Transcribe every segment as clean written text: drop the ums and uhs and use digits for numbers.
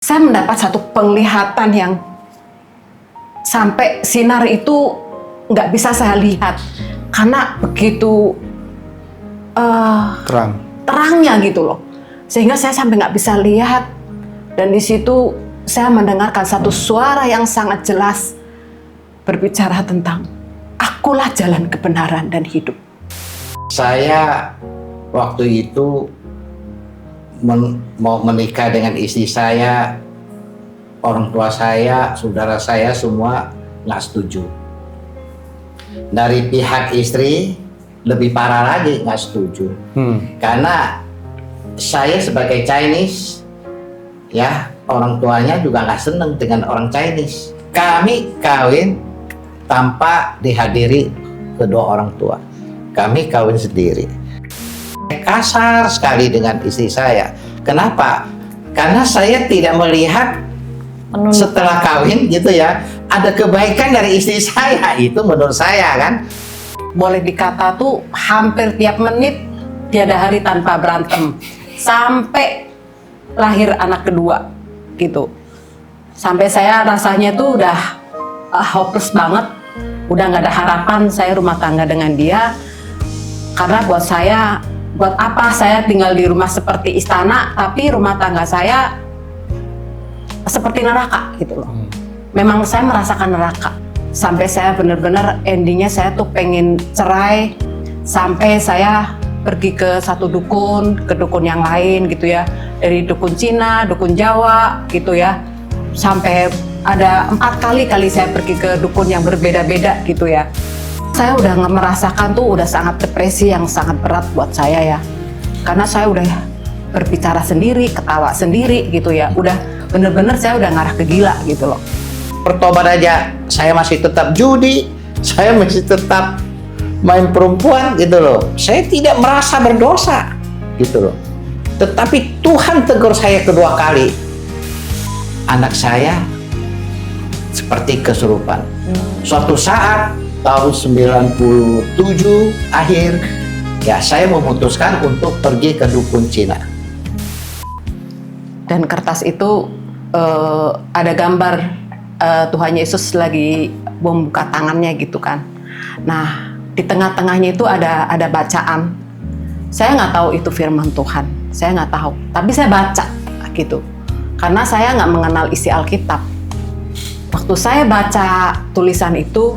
Saya mendapat satu penglihatan yang sampai sinar itu nggak bisa saya lihat karena begitu terangnya gitu loh, sehingga saya sampai nggak bisa lihat. Dan di situ saya mendengarkan satu suara yang sangat jelas berbicara tentang akulah jalan kebenaran dan hidup. Saya waktu itu mau menikah dengan istri saya, orang tua saya, saudara saya semua nggak setuju. Dari pihak istri lebih parah lagi nggak setuju, karena saya sebagai Chinese, ya orang tuanya juga nggak seneng dengan orang Chinese. Kami kawin tanpa dihadiri kedua orang tua, kami kawin sendiri. Kasar sekali dengan istri saya. Kenapa? Karena saya tidak melihat setelah kawin gitu ya, ada kebaikan dari istri saya. Itu menurut saya kan. Boleh dikata tuh hampir tiap menit tiada hari tanpa berantem. Sampai lahir anak kedua gitu. Sampai saya rasanya tuh udah hopeless banget. Udah nggak ada harapan saya rumah tangga dengan dia. Karena buat saya, buat apa saya tinggal di rumah seperti istana, tapi rumah tangga saya seperti neraka gitu loh. Memang saya merasakan neraka. Sampai saya benar-benar endingnya saya tuh pengen cerai. Sampai saya pergi ke satu dukun, ke dukun yang lain gitu ya. Dari dukun Cina, dukun Jawa gitu ya. Sampai ada 4 kali saya pergi ke dukun yang berbeda-beda gitu ya. Saya udah merasakan tuh udah sangat depresi yang sangat berat buat saya ya. Karena saya udah berbicara sendiri, ketawa sendiri gitu ya. Udah bener-bener saya udah ngarah ke gila gitu loh. Pertobat aja, saya masih tetap judi, saya masih tetap main perempuan gitu loh. Saya tidak merasa berdosa gitu loh. Tetapi Tuhan tegur saya kedua kali. Anak saya seperti kesurupan. Suatu saat tahun 97 akhir, ya saya memutuskan untuk pergi ke dukun Cina. Dan kertas itu ada gambar Tuhan Yesus lagi membuka tangannya gitu kan. Nah di tengah-tengahnya itu ada bacaan. Saya nggak tahu itu firman Tuhan, saya nggak tahu. Tapi saya baca gitu, karena saya nggak mengenal isi Alkitab. Waktu saya baca tulisan itu,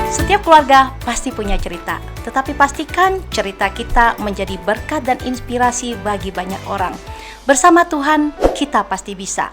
setiap keluarga pasti punya cerita, tetapi pastikan cerita kita menjadi berkat dan inspirasi bagi banyak orang. Bersama Tuhan, kita pasti bisa.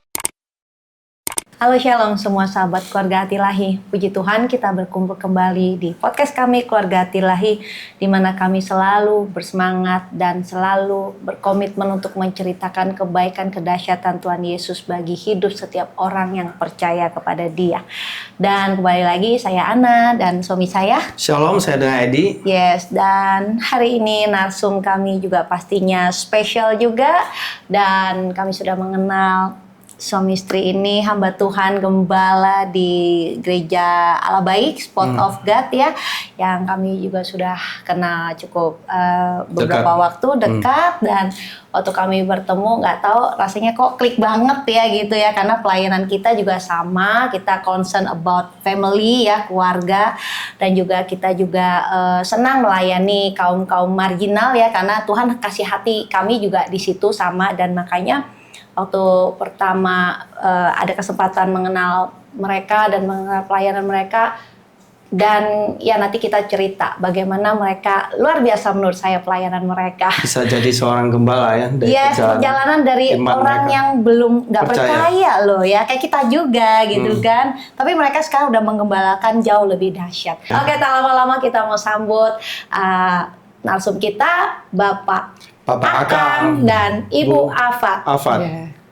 Halo Shalom semua sahabat Keluarga Hati Ilahi. Puji Tuhan kita berkumpul kembali di podcast kami Keluarga Hati Ilahi, di mana kami selalu bersemangat dan selalu berkomitmen untuk menceritakan kebaikan kedahsyatan Tuhan Yesus bagi hidup setiap orang yang percaya kepada Dia. Dan kembali lagi saya Ana dan suami saya. Shalom, saya dengan Edi. Yes, dan hari ini narsum kami juga pastinya spesial juga, dan kami sudah mengenal suami istri ini, hamba Tuhan, gembala di gereja Allah Baik, Spot of God ya, yang kami juga sudah kenal cukup beberapa waktu dekat. Dan waktu kami bertemu nggak tahu rasanya kok klik banget ya gitu ya, karena pelayanan kita juga sama, kita concern about family ya, keluarga, dan juga kita juga senang melayani kaum marginal ya, karena Tuhan kasih hati kami juga di situ sama. Dan makanya waktu pertama ada kesempatan mengenal mereka dan mengenal pelayanan mereka, dan ya nanti kita cerita bagaimana mereka luar biasa menurut saya pelayanan mereka. Bisa jadi seorang gembala ya. Yes, perjalanan dari orang mereka yang belum nggak percaya loh ya, kayak kita juga gitu kan. Tapi mereka sekarang udah menggembalakan jauh lebih dahsyat. Oke, tak lama-lama kita mau sambut narsum kita, Bapak Akang dan Ibu Afat.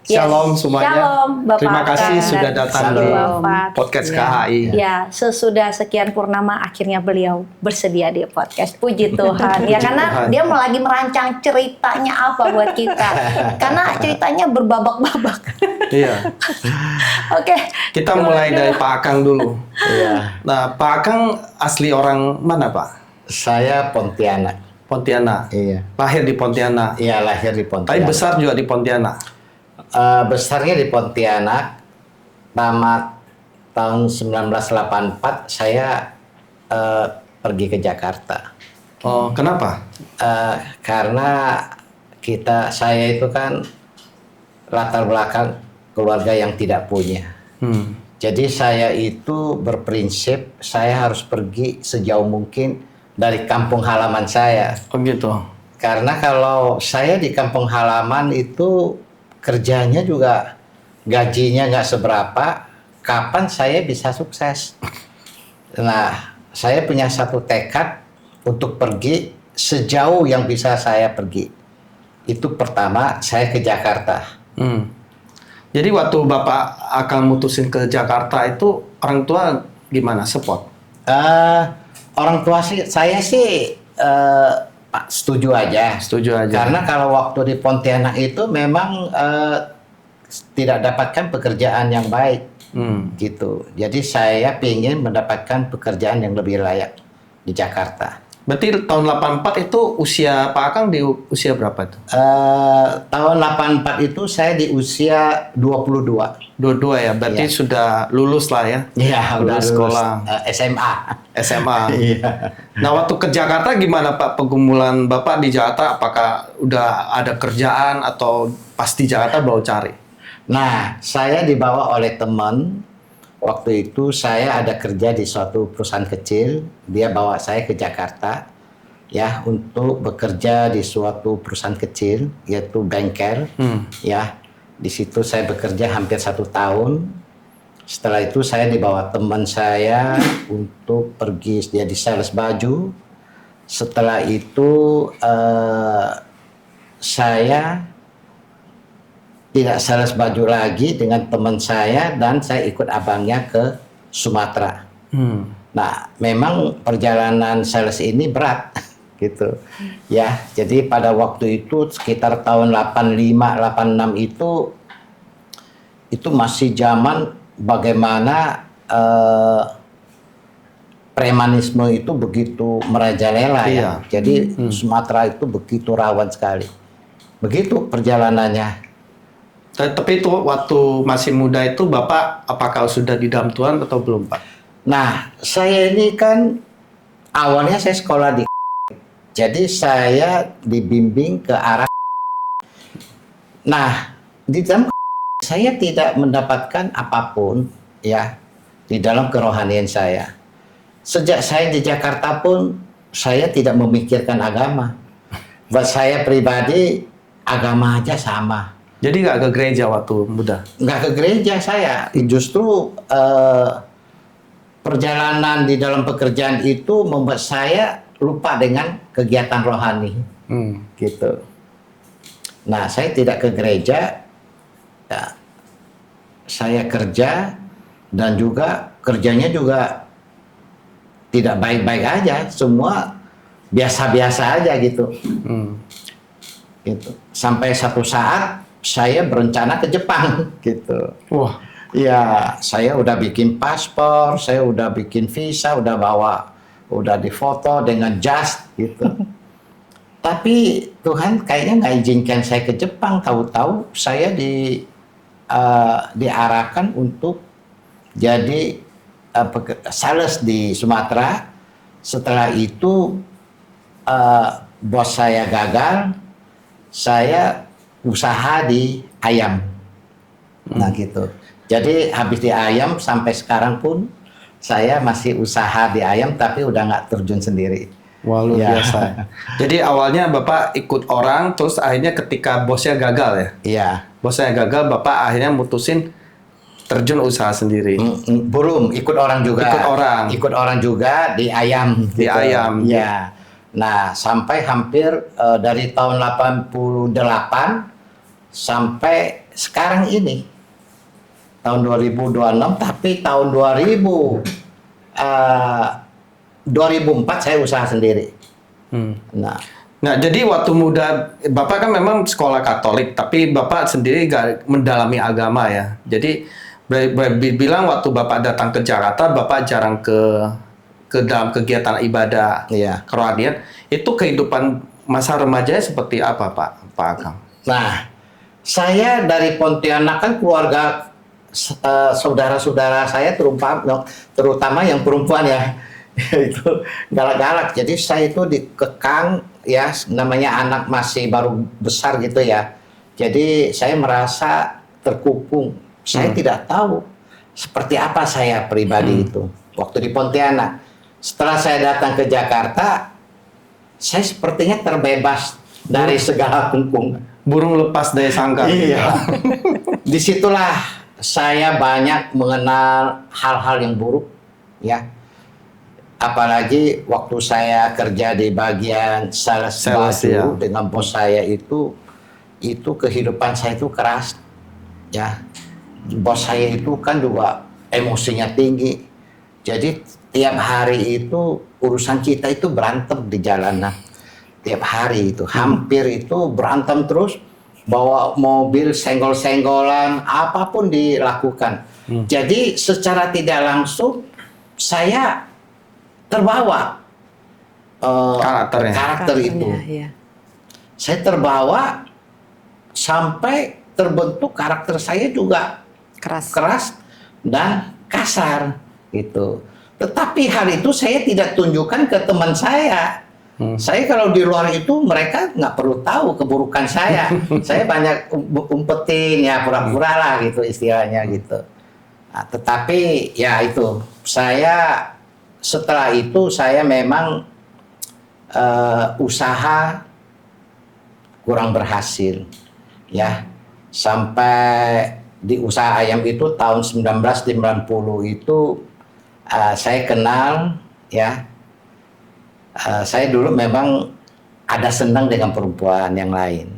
Shalom semuanya. Shalom, Bapak Terima kasih Akang sudah dan datang Ibu di Afat. podcast KHI. Ya, sesudah sekian purnama akhirnya beliau bersedia di podcast. Puji Tuhan. Ya, karena dia mau lagi merancang ceritanya apa buat kita. Karena ceritanya berbabak-babak. Iya. Oke. Kita mulai dari Pak Akang dulu. Iya. Nah, Pak Akang asli orang mana, Pak? Saya Pontianak. Pontianak. Iya. Lahir di Pontianak. Iya, lahir di Pontianak. Tapi besar juga di Pontianak. besarnya di Pontianak. Tamat tahun 1984 saya pergi ke Jakarta. Oh, kenapa? Karena saya itu kan latar belakang keluarga yang tidak punya. Jadi saya itu berprinsip saya harus pergi sejauh mungkin dari kampung halaman saya. Oh gitu. Karena kalau saya di kampung halaman itu kerjanya juga gajinya nggak seberapa, kapan saya bisa sukses? Nah, saya punya satu tekad untuk pergi sejauh yang bisa saya pergi. Itu pertama, saya ke Jakarta. Jadi waktu Bapak akan mutusin ke Jakarta itu orang tua gimana? Support? Orang tua saya sih setuju aja. Setuju aja. Karena kalau waktu di Pontianak itu memang tidak dapatkan pekerjaan yang baik, gitu. Jadi saya ingin mendapatkan pekerjaan yang lebih layak di Jakarta. Berarti tahun 84 itu usia Pak Akang di usia berapa itu? Tahun 84 itu saya di usia 22. 22 ya, berarti Iya. sudah lulus lah ya? Iya, udah Lulus lulus sekolah. SMA. SMA. Iya. Nah, waktu ke Jakarta gimana Pak pergumulan Bapak di Jakarta? Apakah udah ada kerjaan atau pas di Jakarta baru cari? Nah, saya dibawa oleh teman. Waktu itu saya ada kerja di suatu perusahaan kecil. Dia bawa saya ke Jakarta ya untuk bekerja di suatu perusahaan kecil yaitu bengkel. Ya, di situ saya bekerja hampir 1 tahun. Setelah itu saya dibawa teman saya untuk pergi jadi sales baju. Setelah itu saya tidak sales baju lagi dengan teman saya dan saya ikut abangnya ke Sumatera. Nah, memang perjalanan sales ini berat gitu. Ya, jadi pada waktu itu sekitar tahun 85 86 itu masih zaman bagaimana premanisme itu begitu merajalela ya. Jadi Sumatera itu begitu rawan sekali. Begitu perjalanannya. Tapi itu waktu masih muda itu Bapak apakah sudah di dalam Tuhan atau belum Pak? Nah, saya ini kan awalnya saya sekolah di jadi saya dibimbing ke arah. Nah, di dalam saya tidak mendapatkan apapun ya di dalam kerohanian saya. Sejak saya di Jakarta pun saya tidak memikirkan agama. Buat saya pribadi agama aja sama. Jadi nggak ke gereja waktu muda? Nggak ke gereja saya. Justru perjalanan di dalam pekerjaan itu membuat saya lupa dengan kegiatan rohani. Gitu. Nah, saya tidak ke gereja. Ya, saya kerja dan juga kerjanya juga tidak baik-baik aja. Semua biasa-biasa aja gitu. Gitu. Sampai satu saat saya berencana ke Jepang gitu. Wah. Ya, saya udah bikin paspor, saya udah bikin visa, udah difoto dengan jas gitu. Tapi Tuhan kayaknya nggak izinkan saya ke Jepang. Tahu-tahu saya diarahkan untuk jadi sales di Sumatera. Setelah itu bos saya gagal, saya usaha di ayam. Nah gitu. Jadi habis di ayam sampai sekarang pun saya masih usaha di ayam tapi udah nggak terjun sendiri. Wah, luar Ya. biasa. Jadi awalnya Bapak ikut orang, terus akhirnya ketika bosnya gagal ya? Iya. Bosnya gagal, Bapak akhirnya mutusin terjun usaha sendiri. Belum, ikut orang juga. Ikut orang. Ikut orang juga di ayam. Di ayam. Iya. Nah, sampai hampir dari tahun 88 sampai sekarang ini. Tahun 2026, tapi tahun 2004 saya usaha sendiri. Nah, jadi waktu muda, Bapak kan memang sekolah Katolik, tapi Bapak sendiri gak mendalami agama ya. Jadi, bilang waktu Bapak datang ke Jakarta, Bapak jarang ke dalam kegiatan ibadah, Iya. kerohanian. Itu kehidupan masa remajanya seperti apa, Pak Akang? Nah, Saya dari Pontianak kan keluarga saudara-saudara saya terutama yang perempuan ya itu galak-galak. Jadi saya itu dikekang ya, namanya anak masih baru besar gitu ya. Jadi saya merasa terkukung. Saya tidak tahu seperti apa saya pribadi itu waktu di Pontianak. Setelah saya datang ke Jakarta, saya sepertinya terbebas dari segala kungkungan. Burung lepas daya sangka. Iya. Disitulah saya banyak mengenal hal-hal yang buruk, ya. Apalagi waktu saya kerja di bagian sales baju ya. dengan bos saya itu kehidupan saya itu keras, ya. Bos saya itu kan juga emosinya tinggi, jadi tiap hari itu urusan kita itu berantem di jalanan. Tiap hari itu hampir itu berantem terus, bawa mobil senggol-senggolan, apapun dilakukan. Jadi secara tidak langsung saya terbawa karakter itu. Ya. Saya terbawa sampai terbentuk karakter saya juga keras dan kasar gitu. Tetapi hal itu saya tidak tunjukkan ke teman saya. Saya kalau di luar itu mereka nggak perlu tahu keburukan saya. Saya banyak umpetin ya, pura-pura lah gitu istilahnya gitu. Nah, tetapi ya itu saya setelah itu saya memang usaha kurang berhasil ya, sampai di usaha ayam itu tahun 1990 itu saya kenal ya. Saya dulu memang ada senang dengan perempuan yang lain,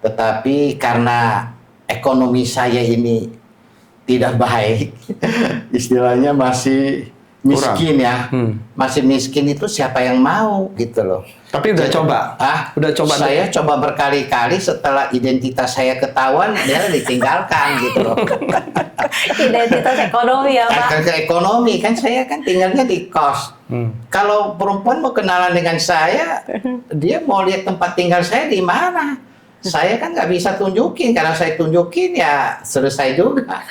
tetapi karena ekonomi saya ini tidak baik, istilahnya masih miskin ya, masih miskin itu siapa yang mau gitu loh. Tapi udah coba? Udah coba? Saya coba berkali-kali, setelah identitas saya ketahuan, dia ditinggalkan gitu loh. Identitas ekonomi ya Pak? Ke ekonomi, kan saya kan tinggalnya di kos. Kalau perempuan mau kenalan dengan saya, dia mau lihat tempat tinggal saya di mana. Saya kan nggak bisa tunjukin, karena saya tunjukin ya selesai juga.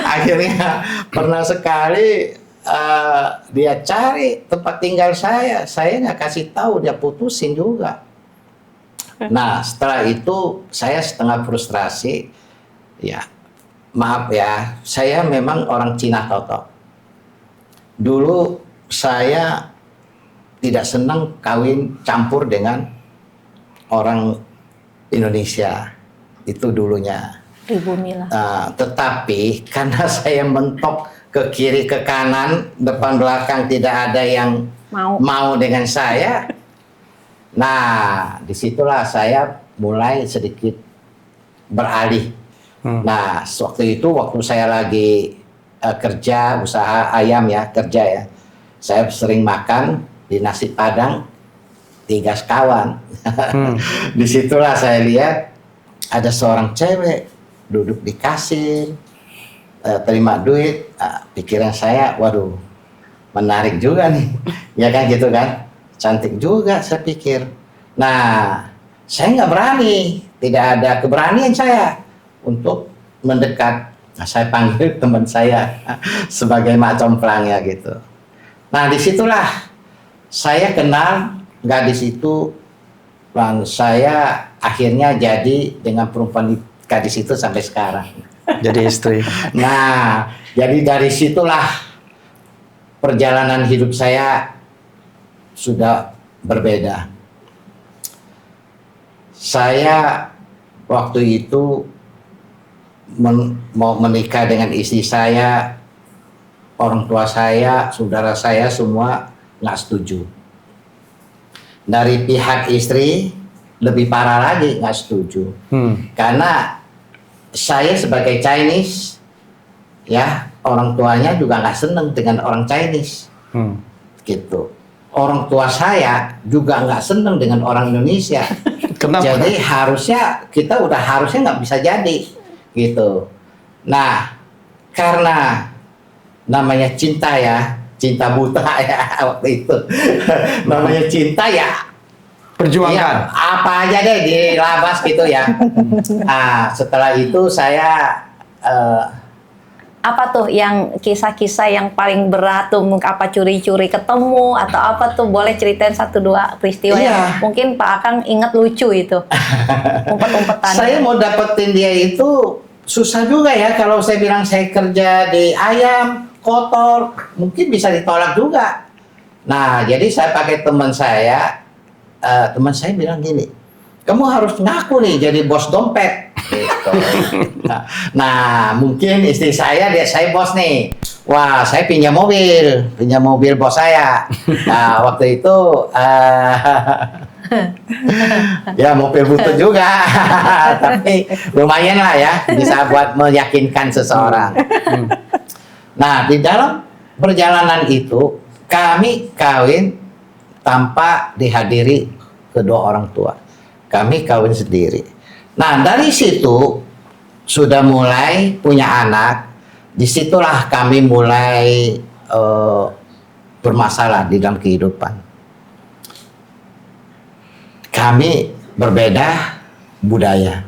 Akhirnya pernah sekali dia cari tempat tinggal saya nggak kasih tahu, dia putusin juga. Nah setelah itu saya setengah frustrasi, ya maaf ya, saya memang orang Cina Toto. Dulu saya tidak senang kawin campur dengan orang Indonesia, itu dulunya. Pribumi lah. Tetapi karena saya mentok ke kiri ke kanan, depan belakang tidak ada yang mau dengan saya. Nah, disitulah saya mulai sedikit beralih. Nah, waktu saya lagi kerja usaha ayam ya, kerja ya. Saya sering makan di nasi Padang 3 sekawan. Disitulah saya lihat ada seorang cewek duduk di kasir, terima duit. Pikiran saya, waduh, menarik juga nih, ya kan gitu kan, cantik juga saya pikir. Nah, saya nggak berani, tidak ada keberanian saya untuk mendekat. Nah, saya panggil teman saya sebagai mak complang ya gitu. Nah, disitulah saya kenal gadis itu, dan saya akhirnya jadi dengan perempuan gadis itu sampai sekarang. Jadi istri. Nah, jadi dari situlah perjalanan hidup saya sudah berbeda. Saya waktu itu mau menikah dengan istri saya, orang tua saya, saudara saya semua nggak setuju. Dari pihak istri lebih parah lagi nggak setuju, karena saya sebagai Chinese, ya orang tuanya juga nggak seneng dengan orang Chinese, gitu. Orang tua saya juga nggak seneng dengan orang Indonesia. Kenapa? Jadi kita harusnya nggak bisa jadi, gitu. Nah, karena namanya cinta ya, cinta buta ya waktu itu. Namanya cinta ya, Perjuangkan. Iya, apa aja deh dilabas gitu ya. Nah, setelah itu saya Apa tuh yang kisah-kisah yang paling berat tuh? Mungkin apa curi-curi ketemu atau apa tuh? Boleh ceritain 1-2 peristiwa Iya. yang mungkin Pak Akang ingat lucu itu. Umpet-umpetan. saya mau dapetin dia itu susah juga ya. Kalau saya bilang saya kerja di ayam kotor, mungkin bisa ditolak juga. Nah, jadi saya pakai teman saya bilang gini, kamu harus ngaku nih jadi bos dompet. Gitu. Nah, mungkin istri saya lihat saya bos nih. Wah, saya pinjam mobil bos saya. Nah, waktu itu ya mobil butut juga, tapi lumayan lah ya, bisa buat meyakinkan seseorang. Nah, di dalam perjalanan itu kami kawin tanpa dihadiri kedua orang tua. Kami kawin sendiri. Nah, dari situ sudah mulai punya anak. Disitulah kami mulai bermasalah di dalam kehidupan. Kami berbeda budaya.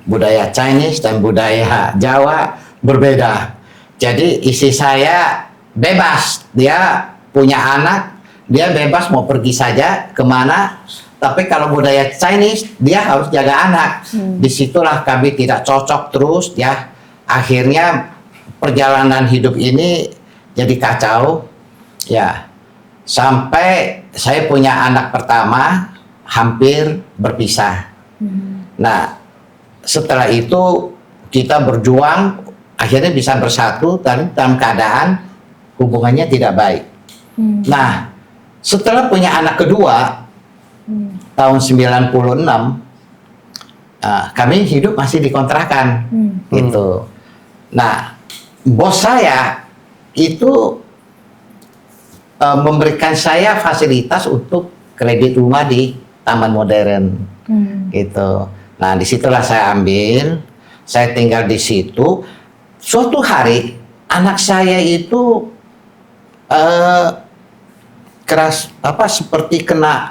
Budaya Chinese dan budaya Jawa berbeda. Jadi istri saya bebas. Dia punya anak, dia bebas mau pergi saja kemana. Tapi kalau budaya Chinese, dia harus jaga anak. Disitulah kami tidak cocok terus ya. Akhirnya perjalanan hidup ini jadi kacau. Ya, sampai saya punya anak pertama hampir berpisah. Nah, setelah itu kita berjuang, akhirnya bisa bersatu dan dalam keadaan hubungannya tidak baik. Nah, setelah punya anak kedua, tahun 96, kami hidup masih di kontrakan, gitu. Nah, bos saya itu memberikan saya fasilitas untuk kredit rumah di Taman Modern, gitu. Nah, disitulah saya ambil, saya tinggal di situ. Suatu hari anak saya itu seperti kena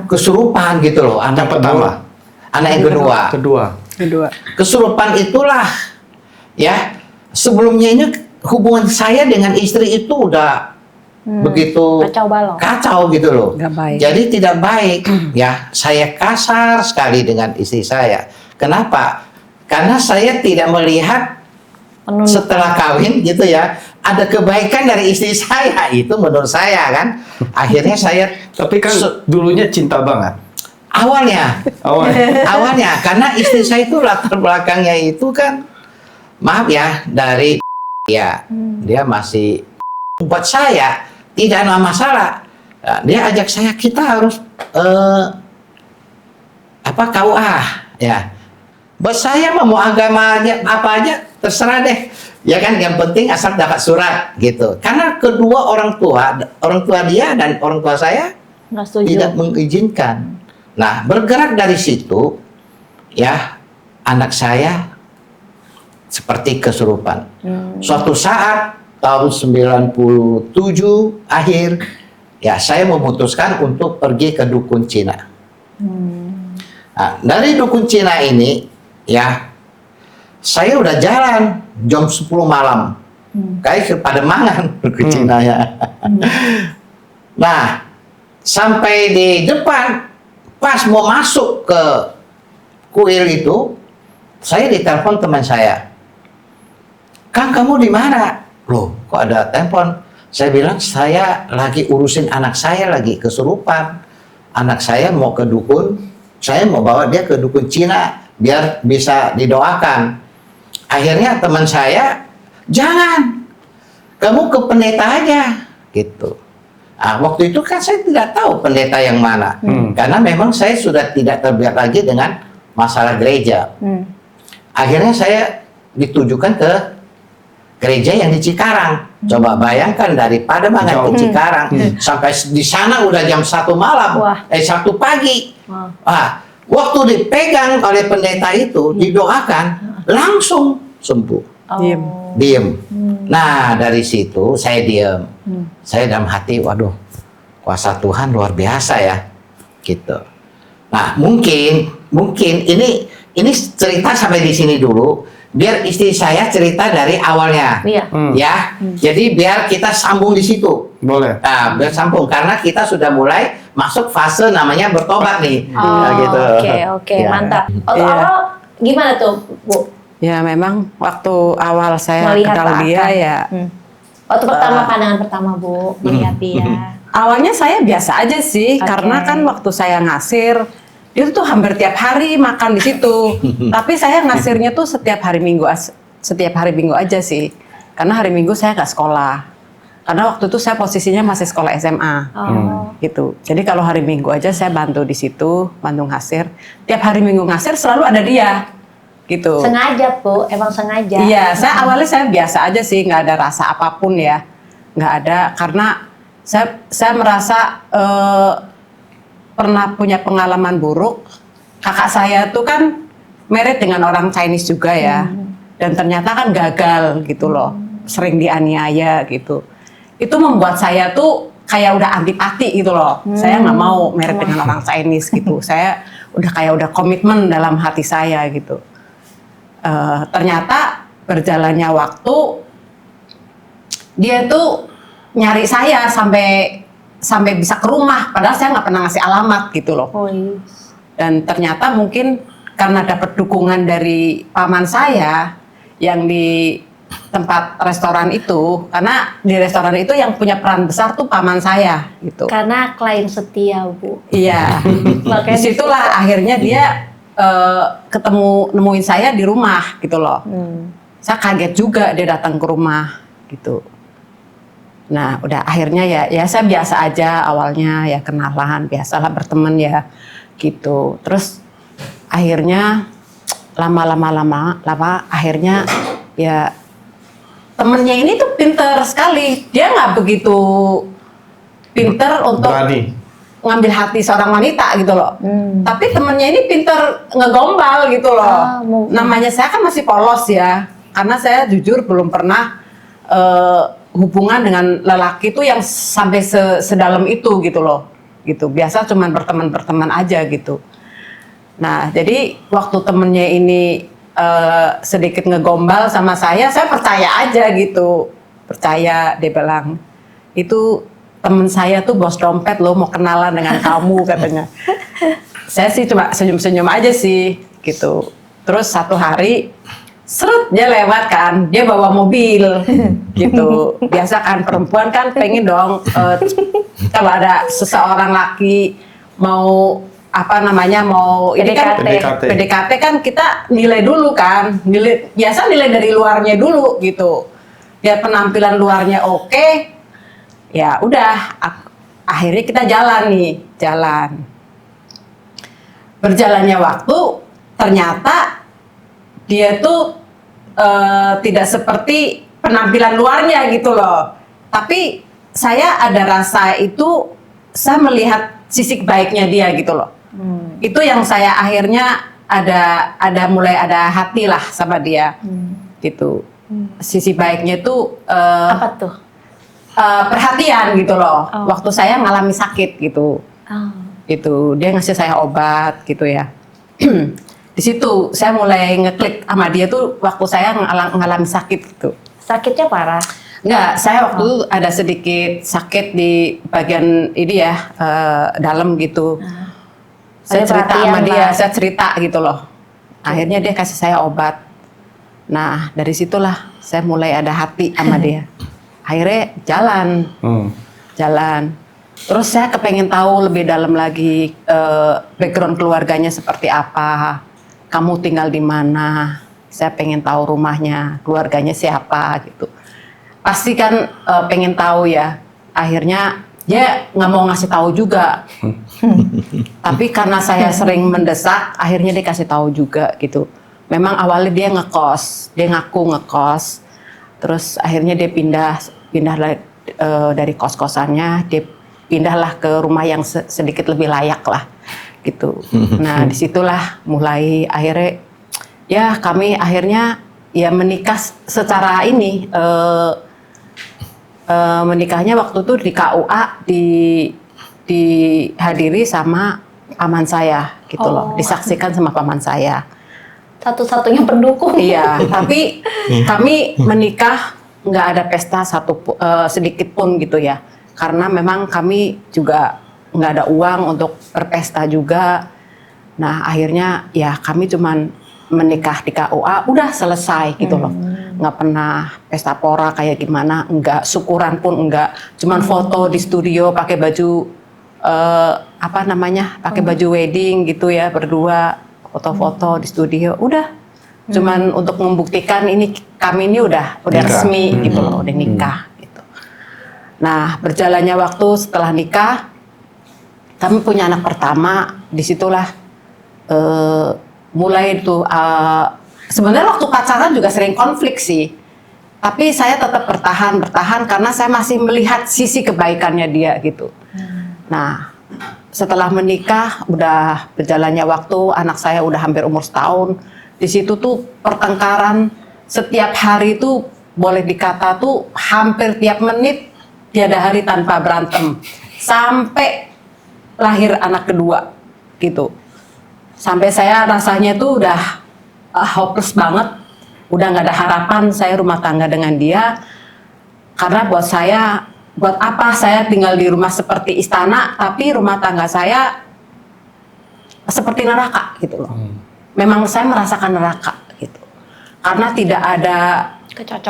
kesurupan gitu loh. Anak pertama, anak yang kedua. Kesurupan itulah ya. Sebelumnya ini hubungan saya dengan istri itu udah begitu kacau gitu loh. Jadi tidak baik ya. Saya kasar sekali dengan istri saya. Kenapa? Karena saya tidak melihat setelah kawin gitu ya, ada kebaikan dari istri saya, itu menurut saya kan. Akhirnya saya tapi kan dulunya cinta banget. Awalnya karena istri saya itu latar belakangnya itu kan, maaf ya, dari ya dia masih, buat saya tidak ada masalah. Nah, dia ajak saya, kita harus KUA ya. Buat saya mau agamanya apa aja terserah deh, ya kan, yang penting asal dapat surat gitu. Karena kedua orang tua dia dan orang tua saya tidak mengizinkan. Nah, bergerak dari situ ya, anak saya seperti kesurupan. Suatu saat tahun 97 akhir ya, saya memutuskan untuk pergi ke dukun Cina. Nah, dari dukun Cina ini ya, saya udah jalan jam 10 malam, kayak ke Pademangan ke Cina ya. Nah, sampai di depan, pas mau masuk ke kuil itu, saya ditelepon teman saya. Kang, kamu di mana? Loh, kok ada telepon? Saya bilang, saya lagi urusin anak saya lagi kesurupan. Anak saya mau ke dukun, saya mau bawa dia ke dukun Cina biar bisa didoakan. Akhirnya teman saya, jangan, kamu ke pendeta aja, gitu. Nah, waktu itu kan saya tidak tahu pendeta yang mana, karena memang saya sudah tidak terbiak lagi dengan masalah gereja. Akhirnya saya ditujukan ke gereja yang di Cikarang. Coba bayangkan dari Pademangan ke Cikarang, sampai di sana udah jam 1 malam, 1 pagi. Waktu dipegang oleh pendeta itu, didoakan, langsung sembuh. Diem. Nah, dari situ saya diem. Saya dalam hati, waduh, kuasa Tuhan luar biasa ya, gitu. Nah, mungkin ini cerita sampai di sini dulu. Biar istri saya cerita dari awalnya. Iya. Ya. Jadi biar kita sambung di situ. Boleh. Nah, biar sambung karena kita sudah mulai masuk fase namanya bertobat nih. Oh, Nah, gitu. Oke, Ya. mantap. Waktu Iya. awal gimana tuh, Bu? Ya memang waktu awal saya Melihat kenal Pak dia Akan. ya Waktu pandangan pertama, Bu, melihat dia. awalnya saya biasa aja sih, Oke. karena kan waktu saya ngasir, dia tuh hampir tiap hari makan di situ. Tapi saya ngasirnya tuh setiap hari Minggu aja sih, karena hari Minggu saya nggak sekolah. Karena waktu itu saya posisinya masih sekolah SMA, gitu. Jadi kalau hari Minggu aja saya bantu di situ, bantu ngasir. Tiap hari Minggu ngasir selalu ada dia, gitu. Sengaja, Bu, emang sengaja. Iya, awalnya saya biasa aja sih, nggak ada rasa apapun ya, nggak ada, karena saya merasa pernah punya pengalaman buruk. Kakak saya tuh kan married dengan orang Chinese juga ya, dan ternyata kan gagal gitu loh, sering dianiaya gitu. Itu membuat saya tuh kayak udah antipati gitu loh. Saya nggak mau married dengan orang Chinese gitu. Saya udah komitmen dalam hati saya gitu. Ternyata berjalannya waktu dia tuh nyari saya sampai bisa ke rumah, padahal saya nggak pernah ngasih alamat gitu loh. Oh, iya. Dan ternyata mungkin karena dapat dukungan dari paman saya yang di tempat restoran itu, karena di restoran itu yang punya peran besar tuh paman saya gitu. Karena klien setia, Bu. Iya. Makanya Disitulah akhirnya dia nemuin saya di rumah gitu loh. Saya kaget juga dia datang ke rumah gitu. Nah, udah akhirnya ya saya biasa aja awalnya, ya kenalan, biasalah berteman ya gitu. Terus akhirnya lama akhirnya ya temennya ini tuh pinter sekali. Dia nggak begitu pinter untuk Berani. ngambil hati seorang wanita gitu loh. Tapi temennya ini pinter ngegombal gitu loh. Namanya saya kan masih polos ya, karena saya jujur belum pernah hubungan dengan lelaki itu yang sampai sedalam itu gitu loh. Gitu. Biasa cuman berteman aja gitu. Nah, jadi waktu temennya ini sedikit ngegombal sama saya percaya aja gitu. Percaya, dia bilang, itu temen saya tuh bos dompet loh, mau kenalan dengan kamu katanya. Saya sih cuma senyum-senyum aja sih gitu. Terus satu hari seret dia lewat kan, dia bawa mobil gitu. Biasa kan perempuan kan pengen dong kalau ada seseorang laki mau mau ini kan PDKT kan kita nilai dulu kan, biasa nilai dari luarnya dulu gitu. Ya penampilan luarnya oke, ya udah akhirnya kita jalan. Berjalannya waktu ternyata dia tuh tidak seperti penampilan luarnya gitu loh. Tapi saya ada rasa itu, saya melihat sisi baiknya dia gitu loh. Itu yang saya akhirnya mulai ada hati lah sama dia gitu. Sisi baiknya tuh apa tuh? perhatian gitu loh. Waktu saya ngalami sakit gitu. Itu dia ngasih saya obat gitu ya. Di situ saya mulai ngeklik sama dia tuh waktu saya ngalami sakit gitu. Sakitnya parah? Enggak, saya waktu itu ada sedikit sakit di bagian ini ya, dalam gitu. Saya cerita sama dia, saya cerita gitu loh. Akhirnya dia kasih saya obat. Nah, dari situlah saya mulai ada hati sama dia. Akhirnya jalan. Terus saya kepengen tahu lebih dalam lagi background keluarganya seperti apa. Kamu tinggal di mana? Saya pengen tahu rumahnya, keluarganya siapa gitu. Pasti kan pengen tahu ya. Akhirnya dia nggak mau ngasih tahu juga. Tapi karena saya sering mendesak, akhirnya dia kasih tahu juga gitu. Memang awalnya dia ngekos, dia ngaku ngekos. Terus akhirnya dia pindah dari kos-kosannya, dia pindahlah ke rumah yang sedikit lebih layak lah gitu. Nah disitulah mulai akhirnya ya kami akhirnya ya menikah secara ini. Menikahnya waktu itu di KUA dihadiri sama paman saya gitu loh, disaksikan sama paman saya. Satu-satunya pendukung. Iya, tapi kami menikah nggak ada pesta sedikit pun gitu ya, karena memang kami juga nggak ada uang untuk berpesta juga. Nah akhirnya ya kami cuman menikah di KUA, udah selesai gitu loh. Nggak pernah pesta pora kayak gimana, nggak syukuran pun enggak, cuman foto di studio pakai baju pakai baju wedding gitu ya, berdua foto-foto di studio, udah cuman untuk membuktikan kami ini udah Nikah. resmi gitu loh, udah nikah gitu. Nah berjalannya waktu setelah nikah, kami punya anak pertama, disitulah mulai itu sebenarnya waktu pacaran juga sering konflik sih, tapi saya tetap bertahan karena saya masih melihat sisi kebaikannya dia gitu. Nah setelah menikah, udah berjalannya waktu, anak saya udah hampir umur setahun. Di situ tuh pertengkaran setiap hari itu boleh dikata tuh hampir tiap menit tiada hari tanpa berantem. Sampai lahir anak kedua gitu. Sampai saya rasanya tuh udah hopeless banget. Udah nggak ada harapan saya rumah tangga dengan dia. Karena buat apa saya tinggal di rumah seperti istana, tapi rumah tangga saya seperti neraka gitu loh. Memang saya merasakan neraka gitu. Karena tidak ada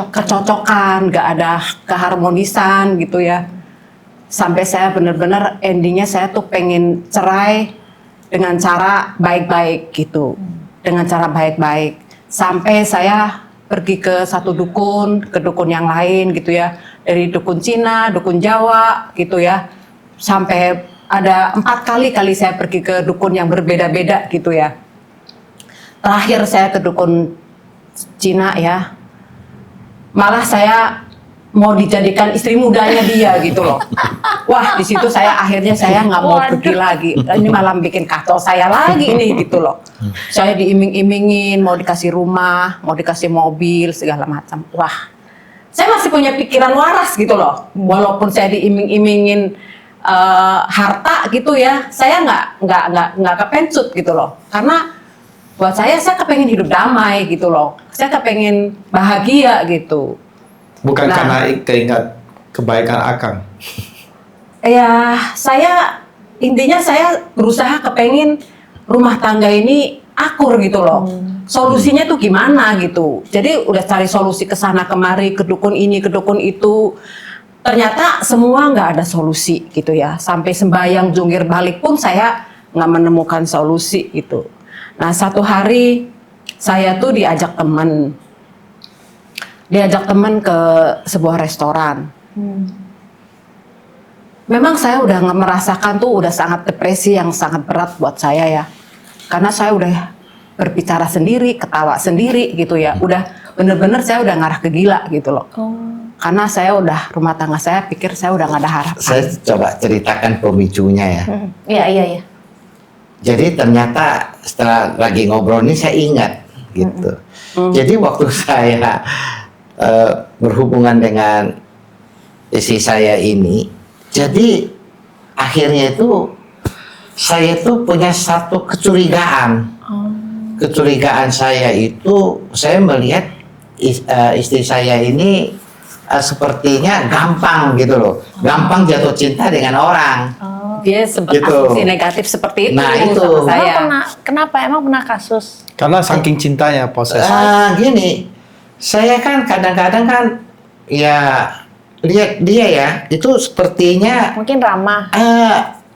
kecocokan, nggak ada keharmonisan gitu ya. Sampai saya benar-benar endingnya saya tuh pengen cerai dengan cara baik-baik gitu. Dengan cara baik-baik. Sampai saya pergi ke satu dukun, ke dukun yang lain gitu ya. Dari dukun Cina, dukun Jawa gitu ya. Sampai ada 4 kali saya pergi ke dukun yang berbeda-beda gitu ya. Terakhir saya ke dukun Cina ya. Malah saya mau dijadikan istri mudanya dia gitu loh. Wah, di situ akhirnya saya nggak mau pergi lagi. Ini malah bikin kacau saya lagi ini gitu loh. Saya diiming-imingin, mau dikasih rumah, mau dikasih mobil, segala macam. Wah, saya masih punya pikiran waras gitu loh. Walaupun saya diiming-imingin harta gitu ya, saya nggak kepencut gitu loh. Karena buat saya kepengen hidup damai gitu loh. Saya kepengen bahagia gitu. Bukan karena keingat kebaikan Akang. Ya, intinya saya berusaha kepengen rumah tangga ini akur gitu loh. Solusinya tuh gimana gitu. Jadi udah cari solusi ke sana kemari, ke dukun ini, ke dukun itu. Ternyata semua nggak ada solusi gitu ya. Sampai sembahyang jungkir balik pun saya nggak menemukan solusi gitu. Nah satu hari saya tuh diajak teman ke sebuah restoran. Memang saya udah merasakan tuh udah sangat depresi yang sangat berat buat saya ya. Karena saya udah berbicara sendiri, ketawa sendiri gitu ya. Udah bener-bener saya udah ngarah ke gila gitu loh. Karena saya udah rumah tangga saya pikir saya udah gak ada harapan. Saya coba ceritakan pemicunya ya. Iya. Jadi ternyata setelah lagi ngobrol ini saya ingat gitu. Jadi waktu saya berhubungan dengan istri saya ini, jadi akhirnya itu saya tuh punya satu kecurigaan. Kecurigaan saya itu saya melihat istri saya ini sepertinya gampang gitu loh, gampang jatuh cinta dengan orang. Dia sempat Gitu. asumsi negatif seperti itu Nah, itu. sama saya. Kenapa? Emang pernah kasus? Karena saking cintanya proses. Gini, saya kan kadang-kadang kan ya lihat dia ya itu sepertinya Mungkin ramah.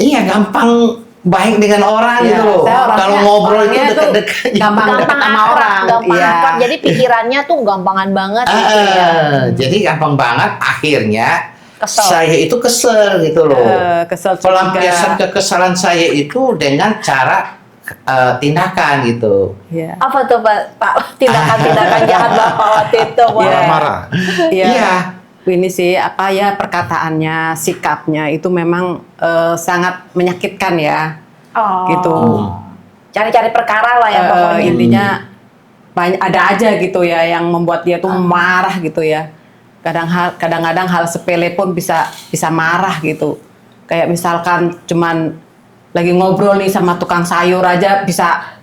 iya gampang baik dengan orang Iya, gitu loh. saya orangnya- Kalau ngobrol itu orangnya tuh dekat-dekat. gampang dekat sama orang. gampang Iya. akrab. Jadi pikirannya tuh gampangan banget gitu ya. Jadi gampang banget. Akhirnya Kesel. saya itu kesel gitu loh. Kesel juga. Pelampiasan kekesalan saya itu dengan cara tindakan gitu. Iya. Apa tuh Pak? Tindakan-tindakan jahat Bapak waktu itu? Pak? Marah-marah. Iya. Ini sih perkataannya, sikapnya itu memang sangat menyakitkan ya. Oh. Gitu. Cari-cari perkara lah ya pokoknya. Intinya ada aja gitu ya yang membuat dia tuh marah gitu ya. Kadang-kadang hal sepele pun bisa marah gitu. Kayak misalkan cuman lagi ngobrol nih sama tukang sayur aja bisa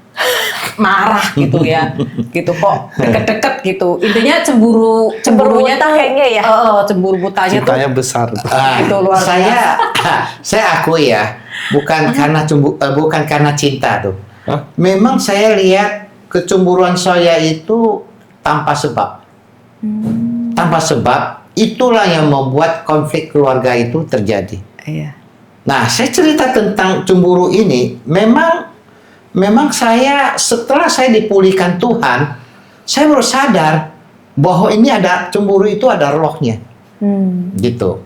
marah gitu ya, gitu kok deket-deket gitu. Intinya cemburunya buta tuh kayaknya ya. cemburu butanya tuh Cintanya besar. itu luar saya akui ya, bukan karena cinta tuh. Hah? Memang saya lihat kecemburuan saya itu tanpa sebab. Tanpa sebab, itulah yang membuat konflik keluarga itu terjadi. Iya. Nah, saya cerita tentang cemburu ini, memang saya setelah saya dipulihkan Tuhan, saya baru sadar bahwa ini ada cemburu itu ada rohnya. Gitu.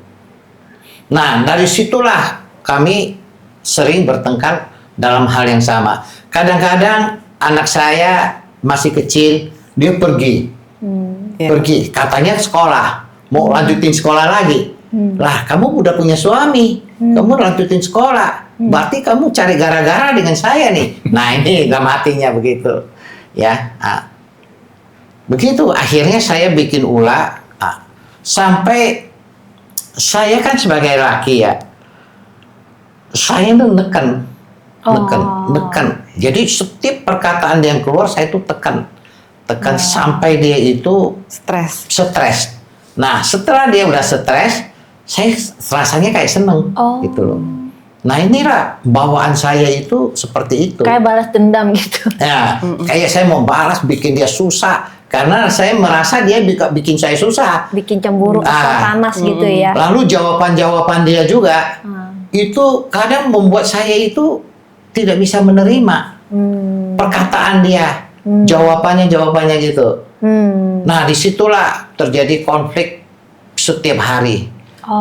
Nah, dari situlah kami sering bertengkar dalam hal yang sama. Kadang-kadang anak saya masih kecil, dia pergi. Pergi, katanya sekolah, mau lanjutin sekolah lagi. Lah, kamu udah punya suami, kamu lanjutin sekolah. Berarti kamu cari gara-gara dengan saya nih. Nah, ini dalam hatinya begitu. Ya. Nah, begitu akhirnya saya bikin ulah. Sampai saya kan sebagai laki ya, saya tuh neken. Jadi setiap perkataan yang keluar saya tuh tekan sampai dia itu stres. Nah, setelah dia udah stres, saya rasanya kayak seneng gitu loh. Nah, inilah bawaan saya itu seperti itu. Kayak balas dendam gitu. Ya, kayak saya mau balas, bikin dia susah karena saya merasa dia bikin saya susah. Bikin cemburu, panas gitu ya. Lalu jawaban-jawaban dia juga itu kadang membuat saya itu tidak bisa menerima perkataan dia, jawabannya gitu. Nah, disitulah terjadi konflik setiap hari.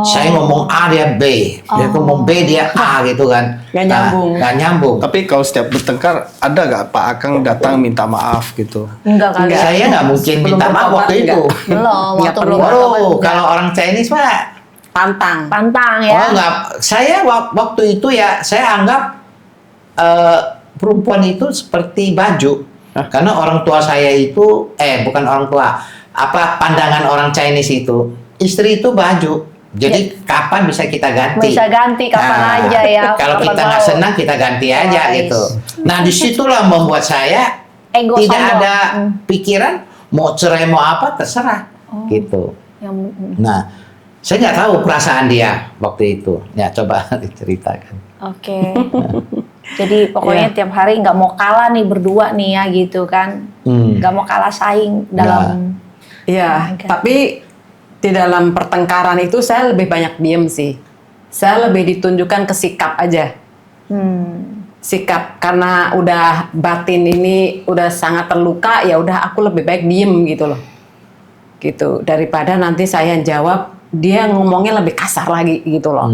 Saya ngomong A, dia B. Dia ngomong B, dia A gitu kan. Nggak nyambung. Tapi kalau setiap bertengkar, ada nggak Pak Akang datang minta maaf gitu? Enggak kali. Saya nggak mungkin minta maaf waktu itu. Belum, waktu belum Kalau orang Chinese mah pantang ya. Oh enggak, saya waktu itu ya, saya anggap perempuan itu seperti baju. Karena orang tua saya itu, bukan orang tua, pandangan orang Chinese itu, istri itu baju. Jadi kapan bisa kita ganti? Bisa ganti kapan aja ya. Kalau kita nggak senang, kita ganti aja gitu. Nah, disitulah membuat saya Ego tidak sombong. ada pikiran mau cerai mau apa terserah gitu. Nah, saya nggak tahu perasaan dia waktu itu. Ya, coba diceritakan. Oke. Jadi pokoknya tiap hari nggak mau kalah nih berdua nih ya gitu kan. Nggak mau kalah saing dalam. Iya, tapi di dalam pertengkaran itu saya lebih banyak diem sih. Saya lebih ditunjukkan ke sikap aja. Sikap, karena udah batin ini udah sangat terluka, ya udah aku lebih baik diem gitu loh. Gitu, daripada nanti saya yang jawab, dia ngomongnya lebih kasar lagi gitu loh.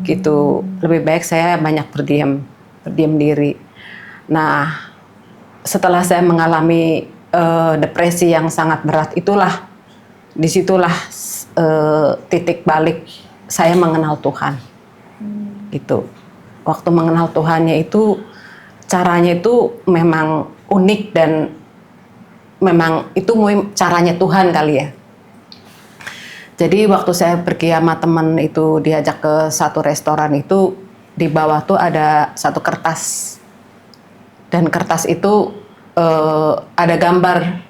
Gitu, lebih baik saya banyak berdiam diri. Nah, setelah saya mengalami depresi yang sangat berat, disitulah titik balik saya mengenal Tuhan. Gitu. Waktu mengenal Tuhannya itu, caranya itu memang unik dan memang itu caranya Tuhan kali ya. Jadi waktu saya pergi sama teman itu, diajak ke satu restoran itu, di bawah tuh ada satu kertas. Dan kertas itu ada gambar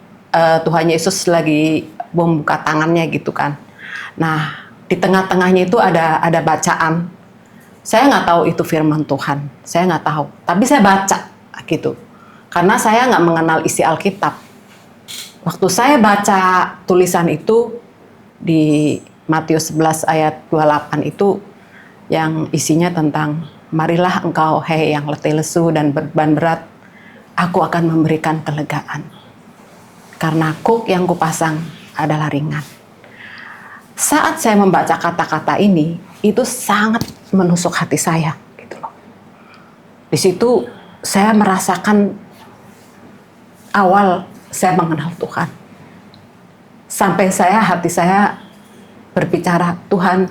Tuhan Yesus lagi membuka tangannya gitu kan. Nah, di tengah-tengahnya itu ada bacaan. Saya nggak tahu itu firman Tuhan, saya nggak tahu. Tapi saya baca gitu, karena saya nggak mengenal isi Alkitab. Waktu saya baca tulisan itu di Matius 11 ayat 28 itu, yang isinya tentang, marilah engkau hei yang letih lesu dan beban berat, aku akan memberikan kelegaan. Karena kuk yang kupasang adalah ringan. Saat saya membaca kata-kata ini, itu sangat menusuk hati saya, gitu loh. Di situ saya merasakan awal saya mengenal Tuhan. Sampai hati saya berbicara, Tuhan,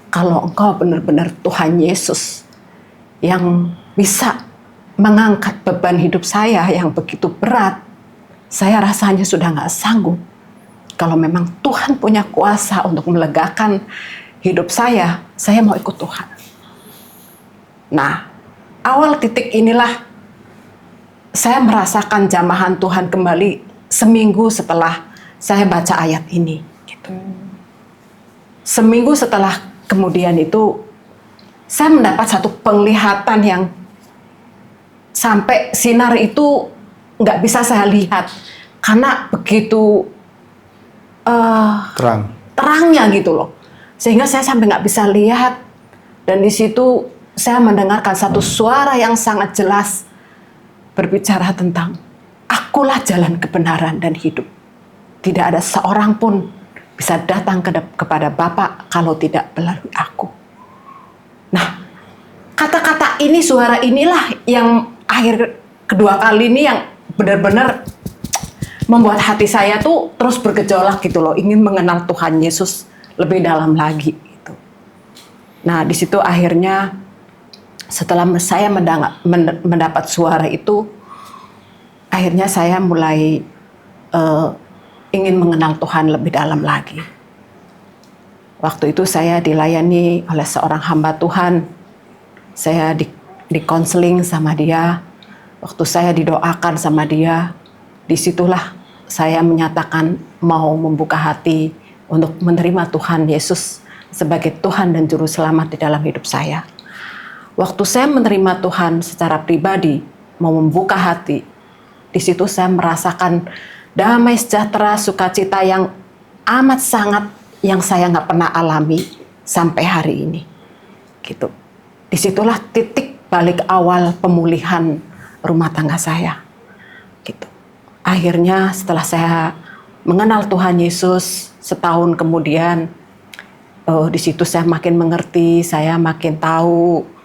kalau engkau benar-benar Tuhan Yesus yang bisa mengangkat beban hidup saya yang begitu berat, saya rasanya sudah nggak sanggup. Kalau memang Tuhan punya kuasa untuk melegakan hidup saya mau ikut Tuhan. Nah, awal titik inilah saya merasakan jamahan Tuhan kembali seminggu setelah saya baca ayat ini. Gitu. Seminggu setelah kemudian itu, saya mendapat satu penglihatan yang sampai sinar itu nggak bisa saya lihat karena begitu terangnya gitu loh, sehingga saya sampai nggak bisa lihat. Dan di situ saya mendengarkan satu suara yang sangat jelas berbicara tentang akulah jalan kebenaran dan hidup. Tidak ada seorang pun bisa datang kepada Bapa kalau tidak melalui aku. Nah, kata-kata ini, suara inilah yang akhir kedua kali ini yang benar-benar membuat hati saya tuh terus bergejolak gitu loh, ingin mengenal Tuhan Yesus lebih dalam lagi gitu. Nah, di situ akhirnya setelah saya mendapat suara itu, akhirnya saya mulai ingin mengenal Tuhan lebih dalam lagi. Waktu itu saya dilayani oleh seorang hamba Tuhan. Saya di konseling sama dia. Waktu saya didoakan sama dia, disitulah saya menyatakan mau membuka hati untuk menerima Tuhan Yesus sebagai Tuhan dan Juru Selamat di dalam hidup saya. Waktu saya menerima Tuhan secara pribadi, mau membuka hati, di situ saya merasakan damai sejahtera, sukacita yang amat sangat yang saya nggak pernah alami sampai hari ini. Gitu. Disitulah titik balik awal pemulihan rumah tangga saya. Gitu. Akhirnya setelah saya mengenal Tuhan Yesus setahun kemudian, di situ saya makin mengerti, saya makin tahu.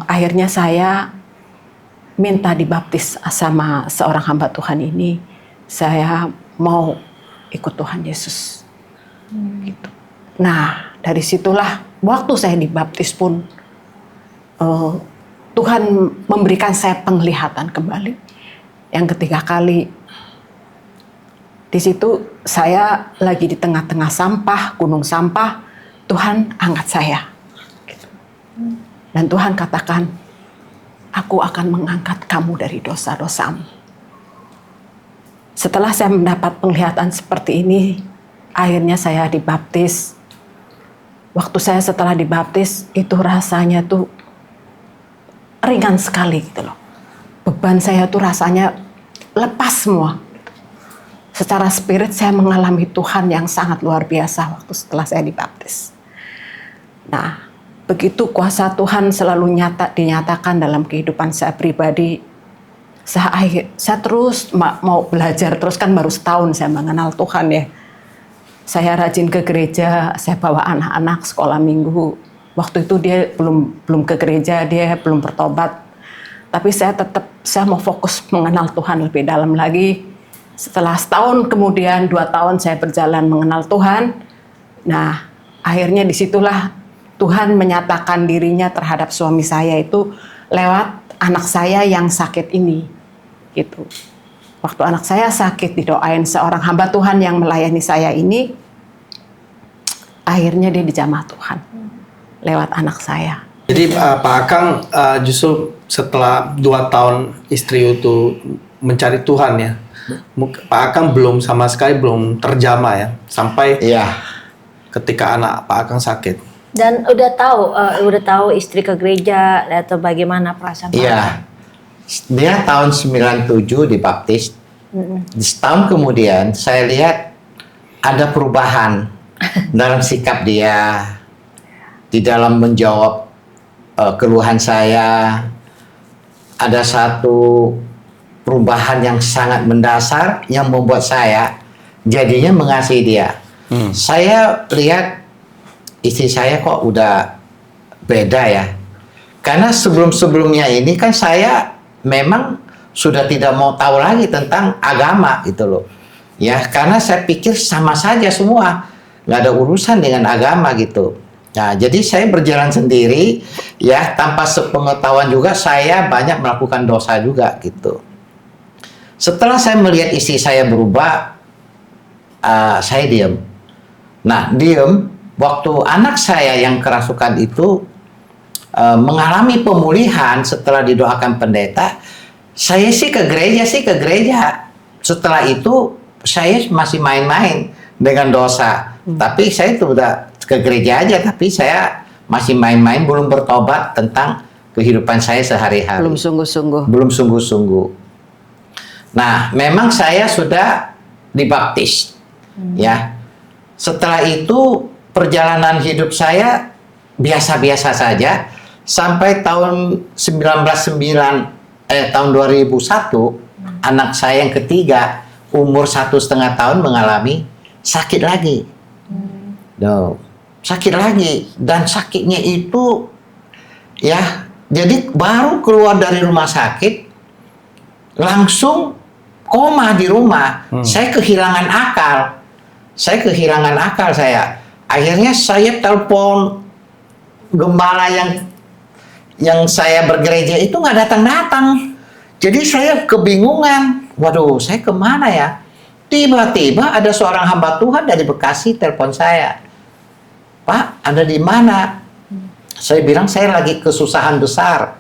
Akhirnya saya minta dibaptis sama seorang hamba Tuhan ini. Saya mau ikut Tuhan Yesus. Gitu. Nah, dari situlah waktu saya dibaptis pun Tuhan memberikan saya penglihatan kembali. Yang ketiga kali, di situ saya lagi di tengah-tengah sampah, gunung sampah, Tuhan angkat saya. Gitu. Dan Tuhan katakan, aku akan mengangkat kamu dari dosa-dosamu. Setelah saya mendapat penglihatan seperti ini, akhirnya saya dibaptis. Waktu saya setelah dibaptis, itu rasanya tuh ringan sekali gitu loh. Beban saya tuh rasanya lepas semua. Secara spirit saya mengalami Tuhan yang sangat luar biasa waktu setelah saya dibaptis. Nah, begitu kuasa Tuhan selalu dinyatakan dalam kehidupan saya pribadi, saya terus mau belajar terus, kan baru setahun saya mengenal Tuhan ya. Saya rajin ke gereja, saya bawa anak-anak sekolah minggu. Waktu itu dia belum ke gereja, dia belum bertobat. Tapi saya mau fokus mengenal Tuhan lebih dalam lagi. Setelah setahun kemudian, 2 tahun saya berjalan mengenal Tuhan. Nah, akhirnya disitulah Tuhan menyatakan dirinya terhadap suami saya itu lewat anak saya yang sakit ini. Gitu. Waktu anak saya sakit, didoain seorang hamba Tuhan yang melayani saya ini, akhirnya dia dijamah Tuhan lewat anak saya. Jadi Pak Akang justru setelah 2 tahun istri itu mencari Tuhan ya, Pak Akang sama sekali belum terjamah ya, sampai ketika anak Pak Akang sakit. Dan udah tahu istri ke gereja atau bagaimana perasaan? Iya. Dia tahun 97 dibaptis. Setahun kemudian saya lihat ada perubahan dalam sikap dia, di dalam menjawab keluhan saya. Ada satu perubahan yang sangat mendasar yang membuat saya jadinya mengasihi dia. Saya lihat istri saya kok udah beda ya. Karena sebelum-sebelumnya ini kan saya memang sudah tidak mau tahu lagi tentang agama gitu loh. Ya, karena saya pikir sama saja semua, nggak ada urusan dengan agama gitu. Nah, jadi saya berjalan sendiri ya, tanpa sepengetahuan juga saya banyak melakukan dosa juga gitu. Setelah saya melihat istri saya berubah, saya diam. Nah, diam. Waktu anak saya yang kerasukan itu mengalami pemulihan setelah didoakan pendeta, saya sih ke gereja. Setelah itu saya masih main-main dengan dosa. Tapi saya itu udah ke gereja aja, tapi saya masih main-main, belum bertobat tentang kehidupan saya sehari-hari. Belum sungguh-sungguh. Nah, memang saya sudah dibaptis. Ya. Setelah itu perjalanan hidup saya biasa-biasa saja sampai tahun 2001, anak saya yang ketiga umur 1,5 tahun mengalami sakit lagi. Sakit lagi, dan sakitnya itu ya, jadi baru keluar dari rumah sakit langsung koma di rumah. Saya kehilangan akal. Akhirnya saya telepon gembala yang saya bergereja itu nggak datang-datang. Jadi saya kebingungan. Waduh, saya kemana ya? Tiba-tiba ada seorang hamba Tuhan dari Bekasi telepon saya. Pak, ada di mana? Saya bilang saya lagi kesusahan besar.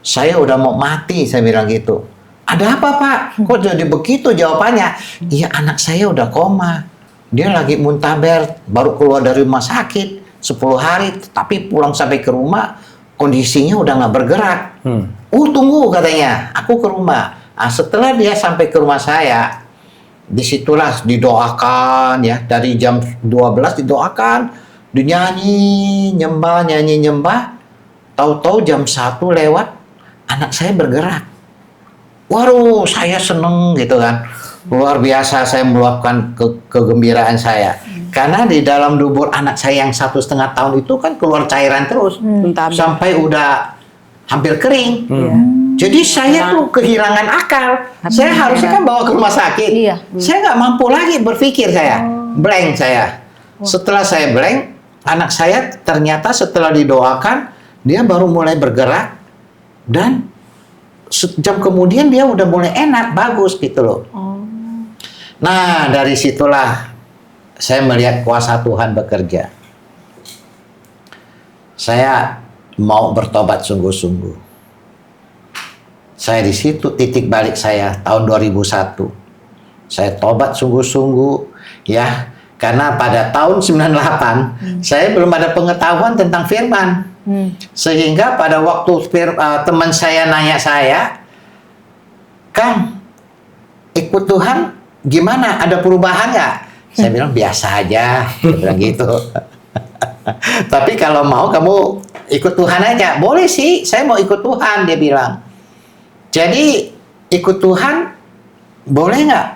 Saya udah mau mati, saya bilang gitu. Ada apa, Pak? Kok jadi begitu jawabannya? Iya, anak saya udah koma. Dia lagi muntaber, baru keluar dari rumah sakit 10 hari, tapi pulang sampai ke rumah kondisinya udah nggak bergerak. Tunggu katanya, aku ke rumah. Nah, setelah dia sampai ke rumah saya, disitulah didoakan ya, dari jam 12 didoakan, dinyanyi, nyembah. Tahu-tahu jam 1 lewat, anak saya bergerak. Waduh, saya seneng gitu kan. Luar biasa, saya meluapkan kegembiraan saya. Karena di dalam dubur anak saya yang 1,5 tahun itu kan keluar cairan terus. Sampai udah hampir kering. Jadi saya tuh kehilangan akal. Saya harusnya kan bawa ke rumah sakit. Saya nggak mampu lagi berpikir saya. Blank saya. Setelah saya blank, anak saya ternyata setelah didoakan, dia baru mulai bergerak. Dan sejam kemudian dia udah mulai enak, bagus gitu loh. Nah, dari situlah saya melihat kuasa Tuhan bekerja. Saya mau bertobat sungguh-sungguh. Saya di situ titik balik saya tahun 2001. Saya tobat sungguh-sungguh ya, karena pada tahun 98 saya belum ada pengetahuan tentang firman. Sehingga pada waktu teman saya nanya saya, "Kang, ikut Tuhan gimana? Ada perubahan nggak?" Saya bilang biasa aja, saya bilang gitu. Tapi kalau mau kamu ikut Tuhan aja, boleh sih. Saya mau ikut Tuhan, dia bilang. Jadi ikut Tuhan boleh nggak?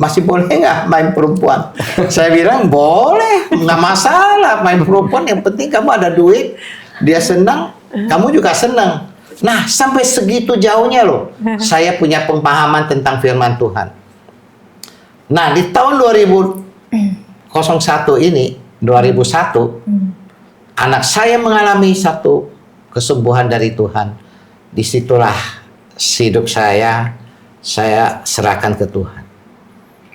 Masih boleh nggak main perempuan? Saya bilang boleh, nggak masalah main perempuan. Yang penting kamu ada duit, dia senang, kamu juga senang. Nah, sampai segitu jauhnya loh, saya punya pemahaman tentang firman Tuhan. Nah, di tahun 2001 ini, 2001, anak saya mengalami satu kesembuhan dari Tuhan. Disitulah hidup saya serahkan ke Tuhan.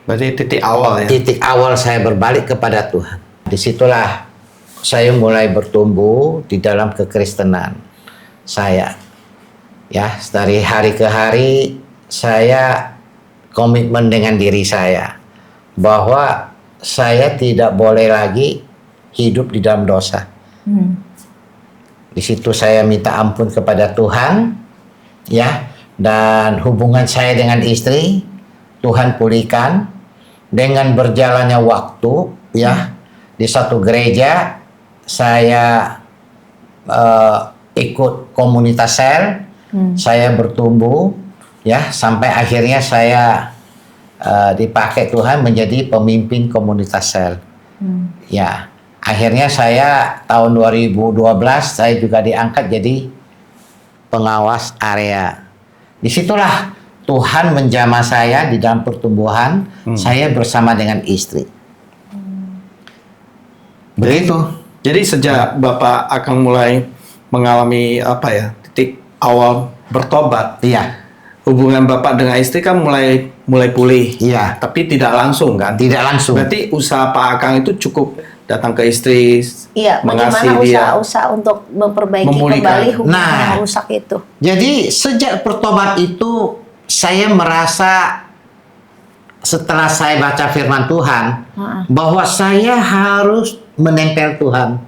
Berarti titik awal ya? Titik awal saya berbalik kepada Tuhan. Disitulah saya mulai bertumbuh di dalam kekristenan saya. Ya, dari hari ke hari saya komitmen dengan diri saya bahwa saya tidak boleh lagi hidup di dalam dosa. Di situ saya minta ampun kepada Tuhan, ya, dan hubungan saya dengan istri Tuhan pulihkan dengan berjalannya waktu, ya. Di satu gereja saya ikut komunitas sel, saya bertumbuh, ya, sampai akhirnya saya dipakai Tuhan menjadi pemimpin komunitas sel. Ya, akhirnya saya tahun 2012 saya juga diangkat jadi pengawas area. Disitulah Tuhan menjamah saya di dalam pertumbuhan saya bersama dengan istri. Begitu. Jadi sejak Bapak akan mulai mengalami titik awal bertobat. Iya. Hubungan Bapak dengan istri kan mulai pulih. Iya. Tapi tidak langsung kan? Tidak langsung. Berarti usaha Pak Akang itu cukup datang ke istri, Iya, mengasihi bagaimana dia. usaha-usaha untuk memperbaiki Memulihkan. kembali hubungan Nah. yang rusak itu? Jadi sejak bertobat itu saya merasa setelah saya baca firman Tuhan bahwa saya harus menempel Tuhan.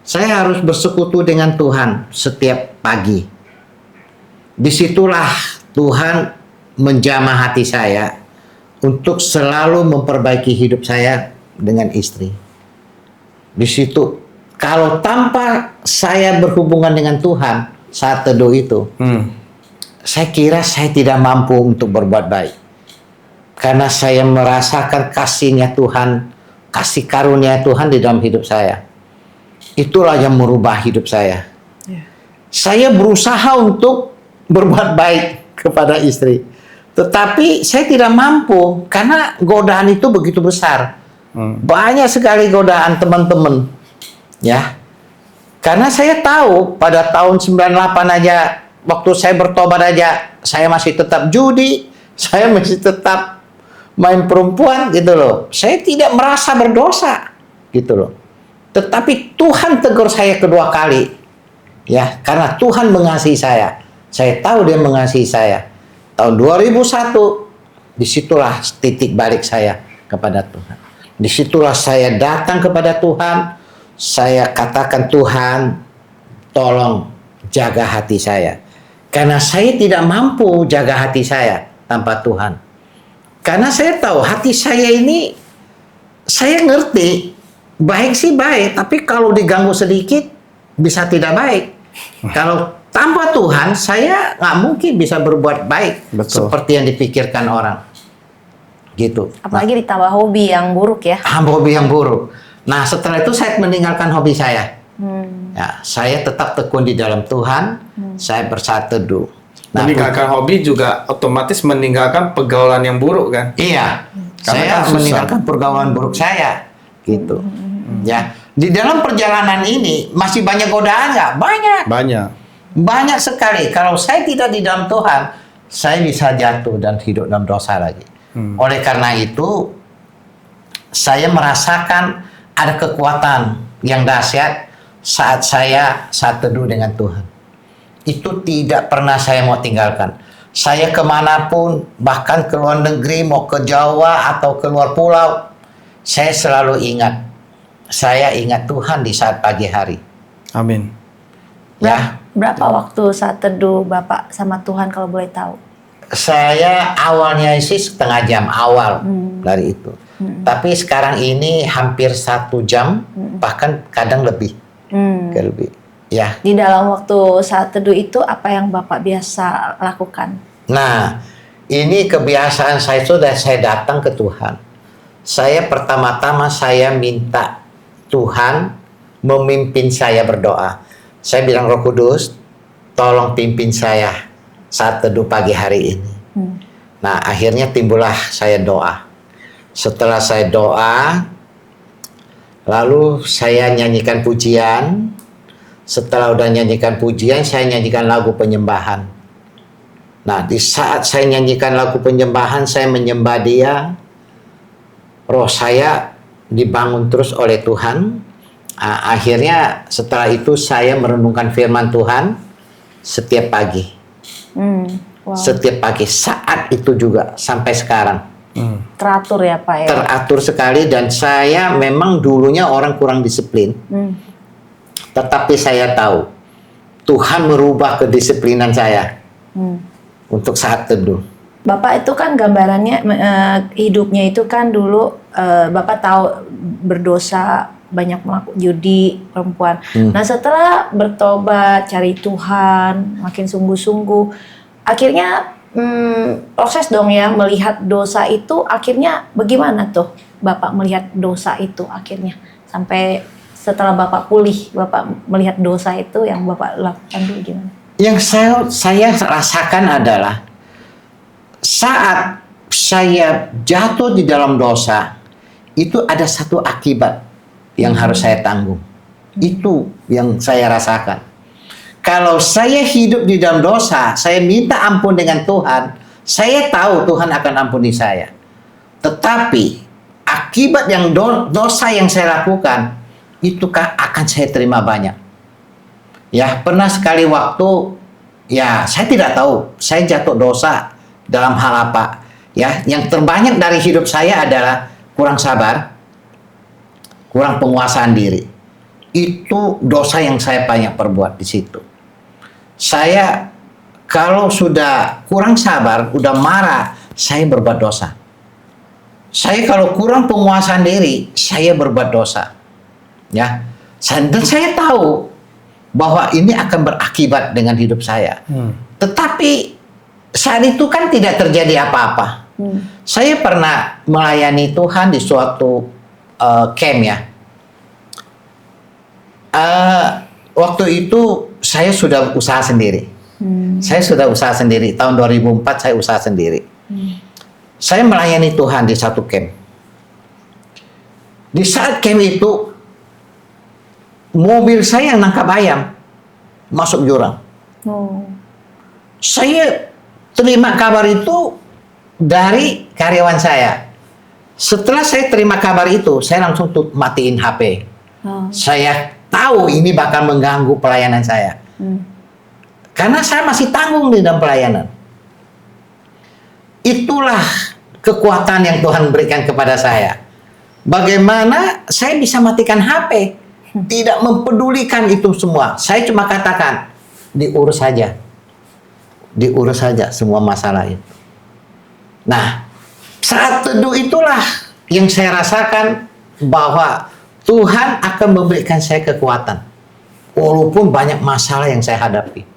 Saya harus bersekutu dengan Tuhan setiap pagi. Disitulah Tuhan menjamah hati saya untuk selalu memperbaiki hidup saya dengan istri. Di situ, kalau tanpa saya berhubungan dengan Tuhan saat teduh itu, saya kira saya tidak mampu untuk berbuat baik. Karena saya merasakan kasihnya Tuhan, kasih karunia Tuhan di dalam hidup saya. Itulah yang merubah hidup saya. Saya berusaha untuk berbuat baik kepada istri. Tetapi saya tidak mampu karena godaan itu begitu besar. Banyak sekali godaan teman-teman. Ya. Karena saya tahu pada tahun 98 aja, waktu saya bertobat aja, saya masih tetap judi, saya masih tetap main perempuan gitu loh. Saya tidak merasa berdosa gitu loh. Tetapi Tuhan tegur saya kedua kali. Ya, karena Tuhan mengasihi saya. Saya tahu dia mengasihi saya. Tahun 2001, disitulah titik balik saya kepada Tuhan. Disitulah saya datang kepada Tuhan. Saya katakan, Tuhan, tolong jaga hati saya. Karena saya tidak mampu jaga hati saya tanpa Tuhan. Karena saya tahu hati saya ini, saya ngerti, baik sih baik, tapi kalau diganggu sedikit, bisa tidak baik. Kalau tanpa Tuhan, saya nggak mungkin bisa berbuat baik. Betul. Seperti yang dipikirkan orang. Gitu. Apalagi ditambah hobi yang buruk ya. Hobi yang buruk. Nah, setelah itu saya meninggalkan hobi saya. Ya, saya tetap tekun di dalam Tuhan. Saya bersaat teduh. Nah, Meninggalkan hobi juga otomatis meninggalkan pergaulan yang buruk kan? iya, Karena saya kan susah. meninggalkan pergaulan buruk saya, gitu. Ya, di dalam perjalanan ini masih banyak godaan nggak? Banyak, Banyak. banyak sekali. Kalau saya tidak di dalam Tuhan, saya bisa jatuh dan hidup dalam dosa lagi. Oleh karena itu, saya merasakan ada kekuatan yang dahsyat saat saya saat teduh dengan Tuhan. Itu tidak pernah saya mau tinggalkan. Saya kemanapun, bahkan ke luar negeri, mau ke Jawa atau ke luar pulau, saya selalu ingat. Saya ingat Tuhan di saat pagi hari. Amin. Ya, Berapa waktu saat teduh Bapak sama Tuhan kalau boleh tahu? saya awalnya sih setengah jam awal dari itu. Tapi sekarang ini hampir 1 jam, bahkan kadang lebih. Lebih. Ya. Di dalam waktu saat teduh itu apa yang Bapak biasa lakukan? Nah, ini kebiasaan saya sudah saya datang ke Tuhan. Saya pertama-tama saya minta Tuhan memimpin saya berdoa. Saya bilang, Roh Kudus, tolong pimpin saya saat teduh pagi hari ini. Nah, akhirnya timbullah saya doa. Setelah saya doa, lalu saya nyanyikan pujian. Setelah udah nyanyikan pujian, saya nyanyikan lagu penyembahan. Nah, di saat saya nyanyikan lagu penyembahan, saya menyembah Dia. Roh saya dibangun terus oleh Tuhan. Akhirnya setelah itu saya merenungkan firman Tuhan setiap pagi. Wow. Setiap pagi, saat itu juga sampai sekarang. Teratur ya Pak ya? Teratur sekali, dan saya memang dulunya orang kurang disiplin. Tetapi saya tahu Tuhan merubah kedisiplinan saya untuk saat teduh. Bapak itu kan gambarannya hidupnya itu kan dulu Bapak tahu berdosa, banyak melakukan judi, perempuan. Nah setelah bertobat, cari Tuhan, makin sungguh-sungguh, akhirnya proses dong ya melihat dosa itu. Akhirnya bagaimana tuh Bapak melihat dosa itu akhirnya sampai setelah Bapak pulih, Bapak melihat dosa itu yang Bapak lakukan dulu gimana? Yang saya rasakan adalah saat saya jatuh di dalam dosa, itu ada satu akibat yang harus saya tanggung. Itu yang saya rasakan. Kalau saya hidup di dalam dosa, saya minta ampun dengan Tuhan, saya tahu Tuhan akan ampuni saya. Tetapi akibat yang dosa yang saya lakukan itu akan saya terima banyak. Ya, pernah sekali waktu ya saya tidak tahu saya jatuh dosa dalam hal apa. Ya, yang terbanyak dari hidup saya adalah kurang sabar, kurang penguasaan diri. Itu dosa yang saya banyak perbuat di situ. Saya kalau sudah kurang sabar, udah marah, saya berbuat dosa. Saya kalau kurang penguasaan diri, saya berbuat dosa. Ya. Dan saya tahu bahwa ini akan berakibat dengan hidup saya. Tetapi saat itu kan tidak terjadi apa-apa. Saya pernah melayani Tuhan di suatu camp ya. Waktu itu saya sudah usaha sendiri. Saya sudah usaha sendiri. Tahun 2004 saya usaha sendiri. Saya melayani Tuhan di satu camp. Di saat camp itu, mobil saya yang nangkap ayam masuk jurang. Saya terima kabar itu dari karyawan saya. Setelah saya terima kabar itu, saya langsung matiin HP. Saya tahu ini bakal mengganggu pelayanan saya. Karena saya masih tanggung di dalam pelayanan. Itulah kekuatan yang Tuhan berikan kepada saya. Bagaimana saya bisa matikan HP? Tidak mempedulikan itu semua. Saya cuma katakan, diurus saja. Diurus saja semua masalah itu. Nah, saat teduh itulah yang saya rasakan bahwa Tuhan akan memberikan saya kekuatan. Walaupun banyak masalah yang saya hadapi.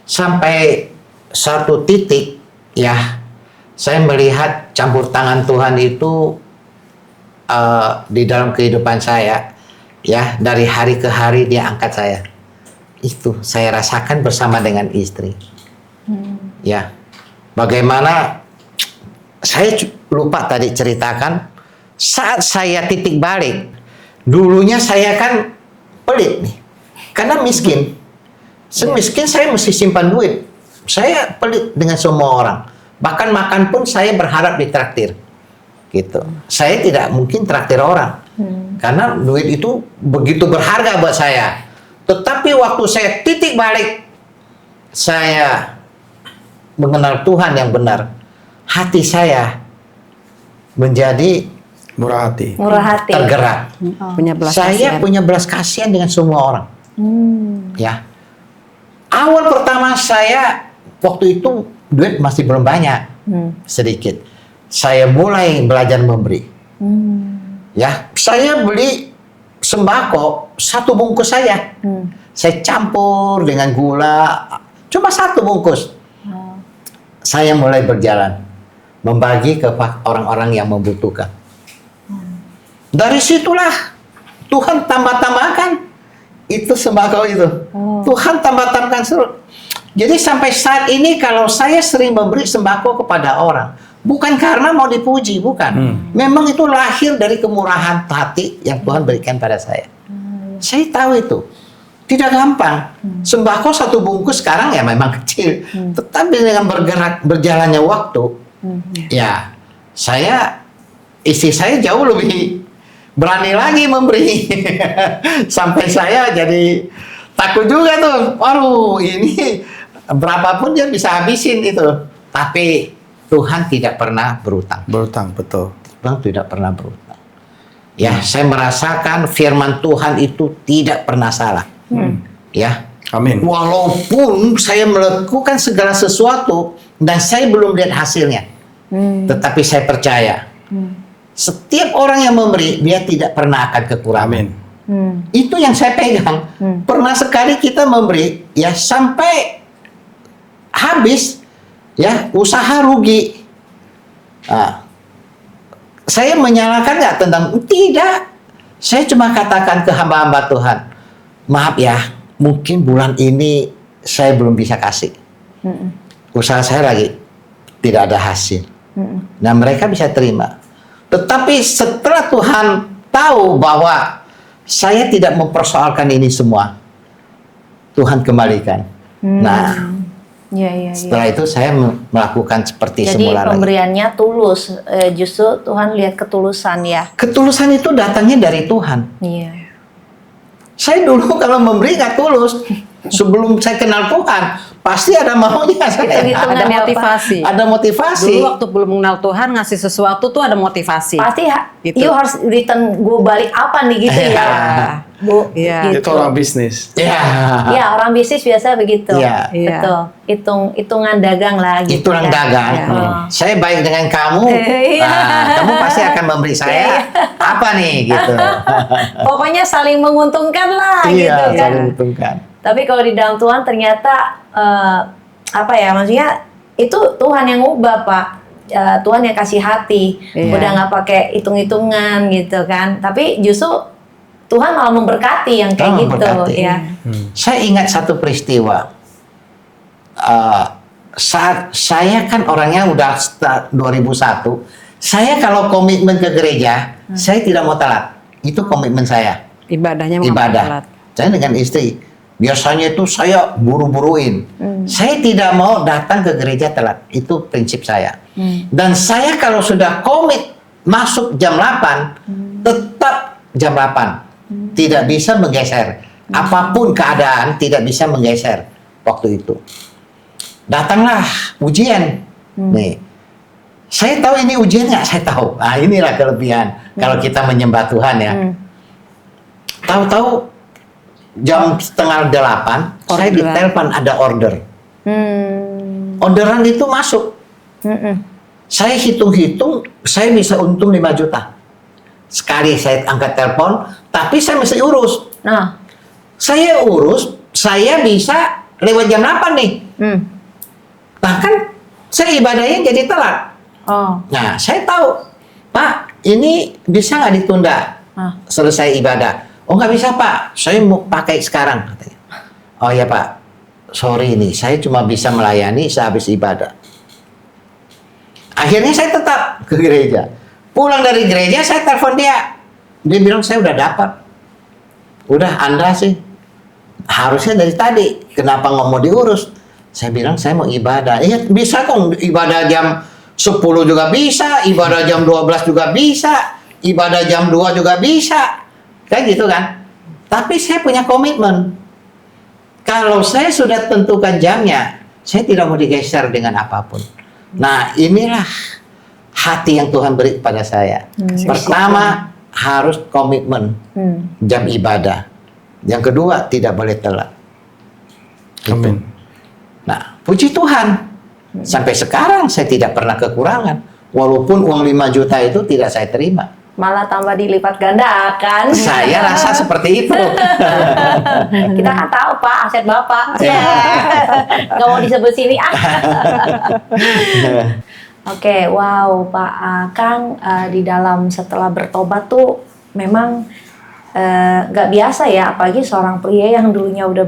Sampai satu titik, ya, saya melihat campur tangan Tuhan itu di dalam kehidupan saya. Ya, dari hari ke hari dia angkat saya. Itu saya rasakan bersama dengan istri. Ya, bagaimana saya lupa tadi ceritakan saat saya titik balik. Dulunya saya kan pelit nih, karena miskin. Semiskin saya mesti simpan duit. Saya pelit dengan semua orang. Bahkan makan pun saya berharap ditraktir. Gitu. Saya tidak mungkin traktir orang. Karena duit itu begitu berharga buat saya. Tetapi waktu saya titik balik, saya mengenal Tuhan yang benar. Hati saya menjadi Murah hati. tergerak. Punya belas Saya kasihan. punya belas kasihan dengan semua orang. Ya. Awal pertama saya waktu itu duit masih belum banyak, sedikit. Saya mulai belajar memberi. Ya, saya beli sembako 1 bungkus saya. Saya campur dengan gula, cuma 1 bungkus. Saya mulai berjalan membagi ke orang-orang yang membutuhkan. Dari situlah Tuhan tambah-tambahkan itu sembako itu. Tuhan tambah-tambahkan surut. Jadi sampai saat ini kalau saya sering memberi sembako kepada orang, bukan karena mau dipuji, bukan. Memang itu lahir dari kemurahan hati yang Tuhan berikan pada saya. Saya tahu itu. Tidak gampang. Sembako 1 bungkus sekarang ya memang kecil. Tetapi dengan berjalannya waktu, ya istri saya jauh lebih berani lagi memberi. Sampai saya jadi takut juga tuh. Waduh, ini berapapun dia bisa habisin itu. Tapi Tuhan tidak pernah berutang. Berutang, betul. Tuhan tidak pernah berutang. Ya, saya merasakan firman Tuhan itu tidak pernah salah. Ya. Amin. Walaupun saya melakukan segala sesuatu dan saya belum lihat hasilnya. Tetapi saya percaya. Setiap orang yang memberi, dia tidak pernah akan kekurangan. Amin. Itu yang saya pegang. Pernah sekali kita memberi, ya sampai habis, ya usaha rugi. Nah, saya menyalahkan nggak tentang tidak. Saya cuma katakan ke hamba-hamba Tuhan, maaf ya, mungkin bulan ini saya belum bisa kasih. Usaha saya lagi tidak ada hasil. Nah, mereka bisa terima. Tetapi setelah Tuhan tahu bahwa saya tidak mempersoalkan ini semua, Tuhan kembalikan. Nah, Iya. Setelah itu saya melakukan seperti Jadi semula lagi. pemberiannya tulus, justru Tuhan lihat ketulusan ya. Ketulusan itu datangnya dari Tuhan. Iya. Saya dulu kalau memberi nggak tulus. Sebelum saya kenal Tuhan, pasti ada maunya saya. Hitung-hitungan Ada ya, Pak. motivasi. Ada motivasi. Dulu waktu belum mengenal Tuhan ngasih sesuatu tuh ada motivasi. Pasti Gitu. you harus return gue balik apa nih gitu ya. Bu, Iya. gitu. Itu orang bisnis. Ya. Ya, orang bisnis biasa begitu. Iya. Betul. Hitungan dagang lah gitu. Itu orang kan. dagang. Iya. Saya baik dengan kamu. Iya. Kamu pasti akan memberi saya apa nih gitu. Pokoknya saling menguntungkan lah Iya, gitu kan. saling menguntungkan. Tapi kalau di dalam Tuhan ternyata apa ya, maksudnya itu Tuhan yang ubah, Pak. Tuhan yang kasih hati. Iya. Udah nggak pakai hitung-hitungan gitu kan. Tapi justru Tuhan malah memberkati yang kayak Oh, gitu memberkati. ya. Saya ingat satu peristiwa. Saat saya kan orangnya udah 2001. Saya kalau komitmen ke gereja, saya tidak mau telat. Itu komitmen saya. Ibadahnya mau Ibadah. telat. Saya dengan istri. Biasanya itu saya buru-buruin. Saya tidak mau datang ke gereja telat. Itu prinsip saya. Dan saya kalau sudah komit masuk jam 8, tetap jam 8. Tidak bisa menggeser. Apapun keadaan tidak bisa menggeser waktu itu. Datanglah ujian. Nih. Saya tahu ini ujian nggak? Saya tahu. Nah, inilah kelebihan kalau kita menyembah Tuhan ya. Tahu-tahu jam setengah 8, saya Orderan. ditelepon ada order. Orderan itu masuk. Saya hitung-hitung, saya bisa untung 5 juta. Sekali saya angkat telepon, tapi saya mesti urus. Nah, Saya urus, saya bisa lewat jam 8 nih. Bahkan saya ibadahnya jadi telat. oh, Nah, saya tahu, Pak, ini bisa nggak ditunda selesai ibadah? Oh, nggak bisa, Pak. Saya mau pakai sekarang, katanya. Oh ya, Pak. Sorry nih, saya cuma bisa melayani sehabis ibadah. Akhirnya saya tetap ke gereja. Pulang dari gereja, saya telepon dia. Dia bilang, saya udah dapat. Udah, Anda sih. Harusnya dari tadi. Kenapa nggak mau diurus? Saya bilang, saya mau ibadah. Iya, bisa kok. Ibadah jam 10 juga bisa. Ibadah jam 12 juga bisa. Ibadah jam 2 juga bisa. Kayak gitu kan. Tapi saya punya komitmen. Kalau saya sudah tentukan jamnya, saya tidak mau digeser dengan apapun. Nah, inilah hati yang Tuhan beri kepada saya. Pertama, harus komitmen jam ibadah. Yang kedua, tidak boleh telat. Amin. Nah, puji Tuhan. Sampai sekarang saya tidak pernah kekurangan. Walaupun uang 5 juta itu tidak saya terima. malah tambah dilipat gandakan. Saya rasa seperti itu. Kita kan tahu Pak, aset Bapak. Ya. Nggak mau disebut sini ah. Oke, wow Pak Kang, di dalam setelah bertobat tuh memang nggak biasa ya, apalagi seorang pria yang dulunya udah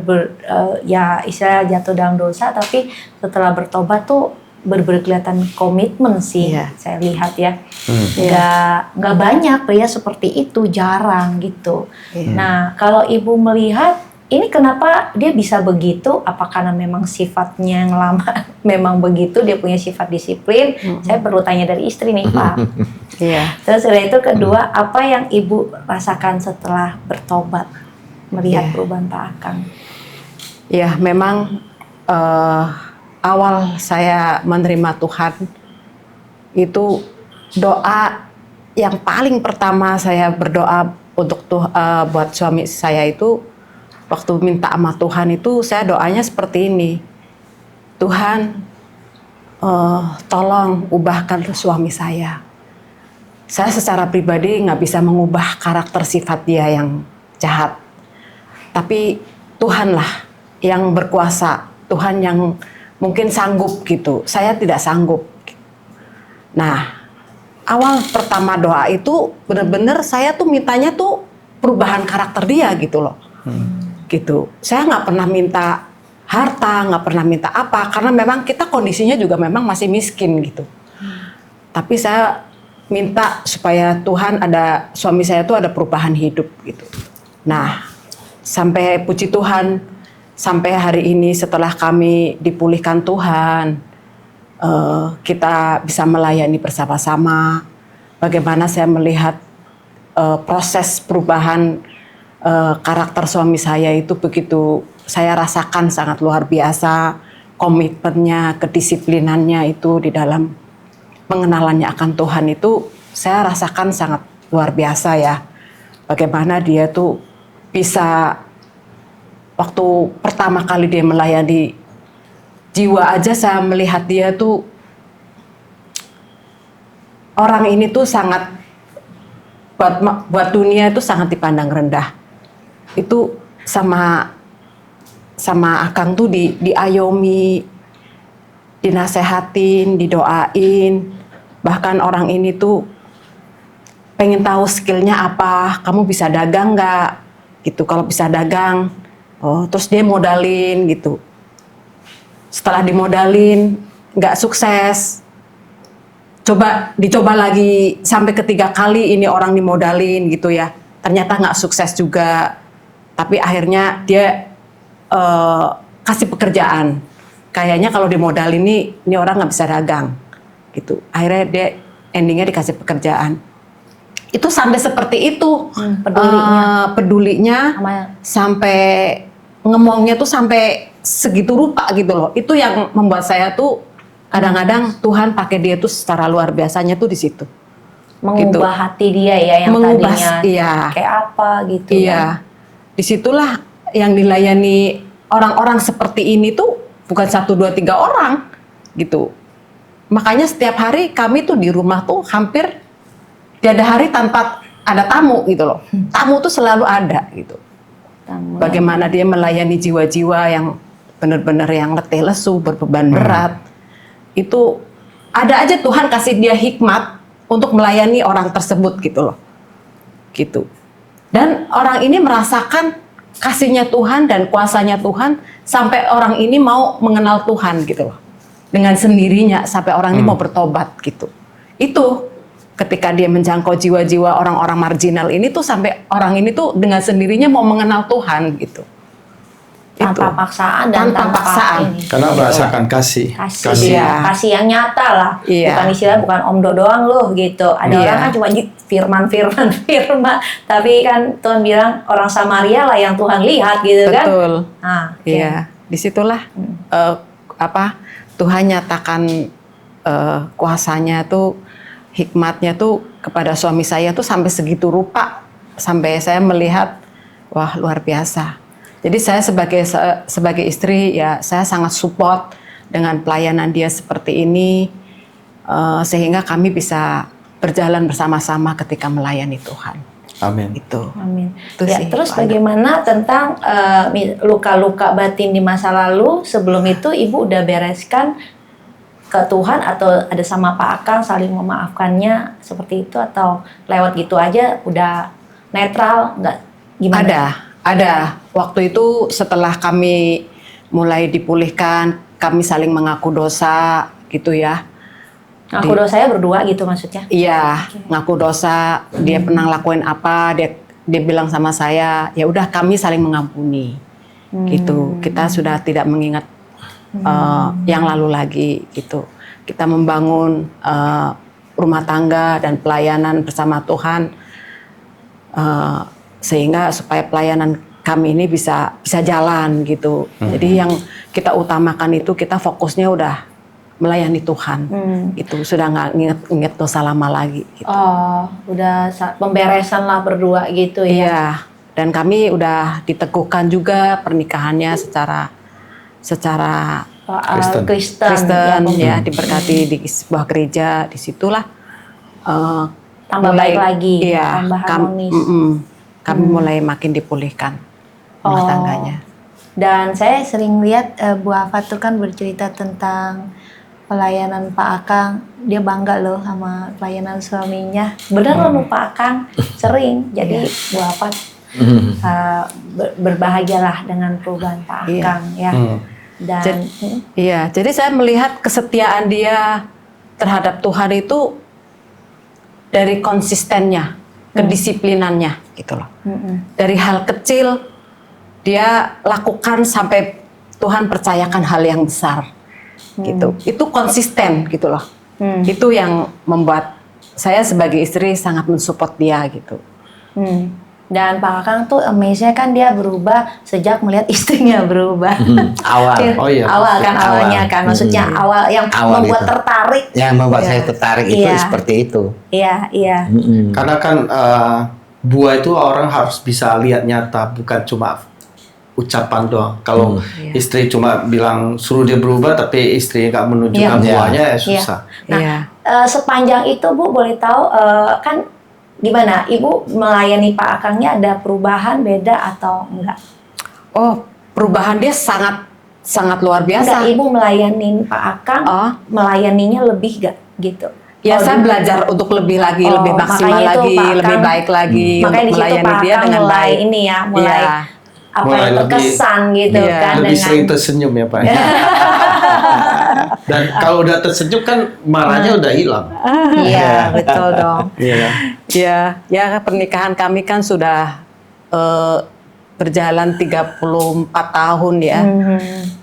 ya istilah jatuh dalam dosa, tapi setelah bertobat tuh berkelihatan komitmen sih. Iya. Saya lihat ya, nggak banyak pria seperti itu, jarang gitu. Iya. Nah kalau ibu melihat ini kenapa dia bisa begitu? Apa karena memang sifatnya yang lama memang begitu, dia punya sifat disiplin? Saya perlu tanya dari istri nih Pak. Iya. Terus udah itu kedua, apa yang ibu rasakan setelah bertobat, melihat perubahan Pak Akang? Ya, memang awal saya menerima Tuhan itu doa yang paling pertama saya berdoa untuk buat suami saya itu waktu minta sama Tuhan itu saya doanya seperti ini. Tuhan, tolong ubahkan suami saya. Saya secara pribadi nggak bisa mengubah karakter sifat dia yang jahat. Tapi Tuhanlah yang berkuasa, Tuhan yang mungkin sanggup gitu. Saya tidak sanggup. Nah, awal pertama doa itu benar-benar saya tuh mintanya tuh perubahan karakter dia gitu loh. Gitu. Saya nggak pernah minta harta, nggak pernah minta apa, karena memang kita kondisinya juga memang masih miskin gitu. Tapi saya minta supaya Tuhan ada, suami saya tuh ada perubahan hidup gitu. Nah, sampai puji Tuhan sampai hari ini setelah kami dipulihkan Tuhan, kita bisa melayani bersama-sama. Bagaimana saya melihat proses perubahan karakter suami saya itu begitu saya rasakan sangat luar biasa, komitmennya, kedisiplinannya itu di dalam pengenalannya akan Tuhan itu saya rasakan sangat luar biasa ya. Bagaimana dia tuh bisa waktu pertama kali dia melayani jiwa aja saya melihat dia tuh orang ini tuh sangat buat dunia itu sangat dipandang rendah. Itu sama Akang tuh diayomi, dinasehatin, didoain. Bahkan orang ini tuh pengen tahu skillnya apa, kamu bisa dagang nggak? Gitu, kalau bisa dagang, terus dia modalin gitu. Setelah dimodalin, nggak sukses, dicoba lagi sampai ketiga kali ini orang dimodalin gitu ya. Ternyata nggak sukses juga, tapi akhirnya dia kasih pekerjaan. Kayaknya kalau dimodalin ini orang nggak bisa dagang gitu. Akhirnya dia endingnya dikasih pekerjaan. Itu sampai seperti itu, pedulinya sampai ngomongnya tuh sampai segitu rupa gitu loh. Itu yang membuat saya tuh kadang-kadang Tuhan pakai dia tuh secara luar biasanya tuh di situ. Mengubah gitu. hati dia ya yang tadinya iya. kayak apa gitu. Iya. Disitulah yang dilayani orang-orang seperti ini tuh bukan 1, 2, 3 orang gitu. Makanya setiap hari kami tuh di rumah tuh hampir tiada hari tanpa ada tamu gitu loh. Tamu tuh selalu ada gitu. Bagaimana dia melayani jiwa-jiwa yang benar-benar yang letih lesu, berbeban berat. Itu ada aja Tuhan kasih dia hikmat untuk melayani orang tersebut gitu loh. Gitu. Dan orang ini merasakan kasihnya Tuhan dan kuasanya Tuhan sampai orang ini mau mengenal Tuhan gitu loh. Dengan sendirinya sampai orang ini mau bertobat gitu. Itu ketika dia menjangkau jiwa-jiwa orang-orang marginal ini tuh sampai orang ini tuh dengan sendirinya mau mengenal Tuhan gitu. Tanpa paksaan dan tanpa paksaan. Karena merasakan kasih. Iya. Kasih yang nyata lah. Iya. Bukan istilah bukan omdo doang loh gitu. Ada orang kan cuma firman. Tapi kan Tuhan bilang orang Samaria lah yang Tuhan lihat gitu kan. Betul. Nah, iya. Disitulah Tuhan nyatakan kuasanya tuh, hikmatnya tuh kepada suami saya tuh sampai segitu rupa, sampai saya melihat wah luar biasa. Jadi saya sebagai istri ya saya sangat support dengan pelayanan dia seperti ini, sehingga kami bisa berjalan bersama-sama ketika melayani Tuhan. Amin. Itu. Amin. Itu Ya, sih, terus Pak. bagaimana tentang luka-luka batin di masa lalu? Sebelum itu Ibu udah bereskan ke Tuhan atau ada sama Pak Akang saling memaafkannya seperti itu atau lewat gitu aja udah netral nggak gimana? Ada. Waktu itu setelah kami mulai dipulihkan, kami saling mengaku dosa gitu ya. Ngaku dosanya berdua gitu maksudnya? Iya, ngaku dosa, dia pernah lakuin apa, dia bilang sama saya, ya udah kami saling mengampuni. Gitu. Kita sudah tidak mengingat yang lalu lagi gitu. Kita membangun rumah tangga dan pelayanan bersama Tuhan, sehingga supaya pelayanan kami ini bisa jalan gitu. Jadi yang kita utamakan itu kita fokusnya udah melayani Tuhan. Itu sudah nggak inget dosa lama lagi. Gitu. Oh, udah pemberesan lah berdua gitu ya? Iya. Dan kami udah diteguhkan juga pernikahannya secara Kristen ya, diberkati di sebuah gereja. Disitulah tambah baik lagi, iya, tambah harmonis. Kami mulai makin dipulihkan rumah tangganya. Dan saya sering lihat Bu Afa tuh kan bercerita tentang pelayanan Pak Akang. Dia bangga loh sama pelayanan suaminya. Bener loh Pak Akang, sering. Jadi Bu Afa berbahagialah dengan perubahan Pak Akang ya. Dan jadi saya melihat kesetiaan dia terhadap Tuhan itu dari konsistennya, kedisiplinannya gitu loh. Dari hal kecil dia lakukan sampai Tuhan percayakan hal yang besar gitu. Itu konsisten gitu loh. Itu yang membuat saya sebagai istri sangat mensupport dia gitu. Dan Pak Kakang tuh amaze-nya kan dia berubah sejak melihat istrinya berubah. Awal. Oh iya. Awal kan Awal. awalnya kan, maksudnya awal yang Awal membuat itu. tertarik. Yang membuat saya tertarik itu Iya. seperti itu. Iya, iya. Karena kan buah itu orang harus bisa lihat nyata, bukan cuma ucapan doang. Kalau istri cuma bilang suruh dia berubah, tapi istri nggak menunjukkan Iya. buahnya, ya Iya. susah. Nah, Iya. sepanjang itu Bu boleh tahu kan gimana Ibu melayani Pak Akangnya, ada perubahan beda atau enggak? Oh, perubahan dia sangat sangat luar Enggak, biasa. Ibu melayani Pak Akang, Oh. melayaninya lebih gak gitu? Ya, Oh, saya dulu. belajar untuk lebih lagi, Oh, lebih maksimal makanya itu lagi, Pak Akang- lebih baik lagi Makanya untuk di situ melayani Pak dia Akang dengan mulai baik. ini ya, mulai Iya. apa Mulai yang terkesan gitu Iya. kan Lebih sering tersenyum ya Pak. Dan kalau udah tersenyum kan marahnya udah hilang. Iya, betul dong. Iya. Ya, ya pernikahan kami kan sudah berjalan 34 tahun ya.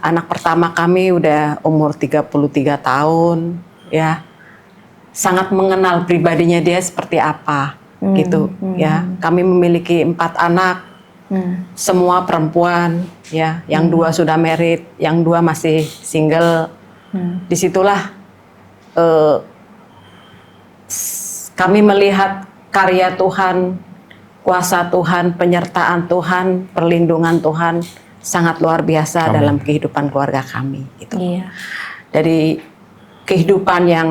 Anak pertama kami udah umur 33 tahun ya. Sangat mengenal pribadinya dia seperti apa gitu ya. Kami memiliki 4 anak. Semua perempuan ya, yang 2 sudah married, yang 2 masih single. Disitulah kami melihat karya Tuhan, kuasa Tuhan, penyertaan Tuhan, perlindungan Tuhan sangat luar biasa dalam kehidupan keluarga kami. Gitu. Iya. Dari kehidupan yang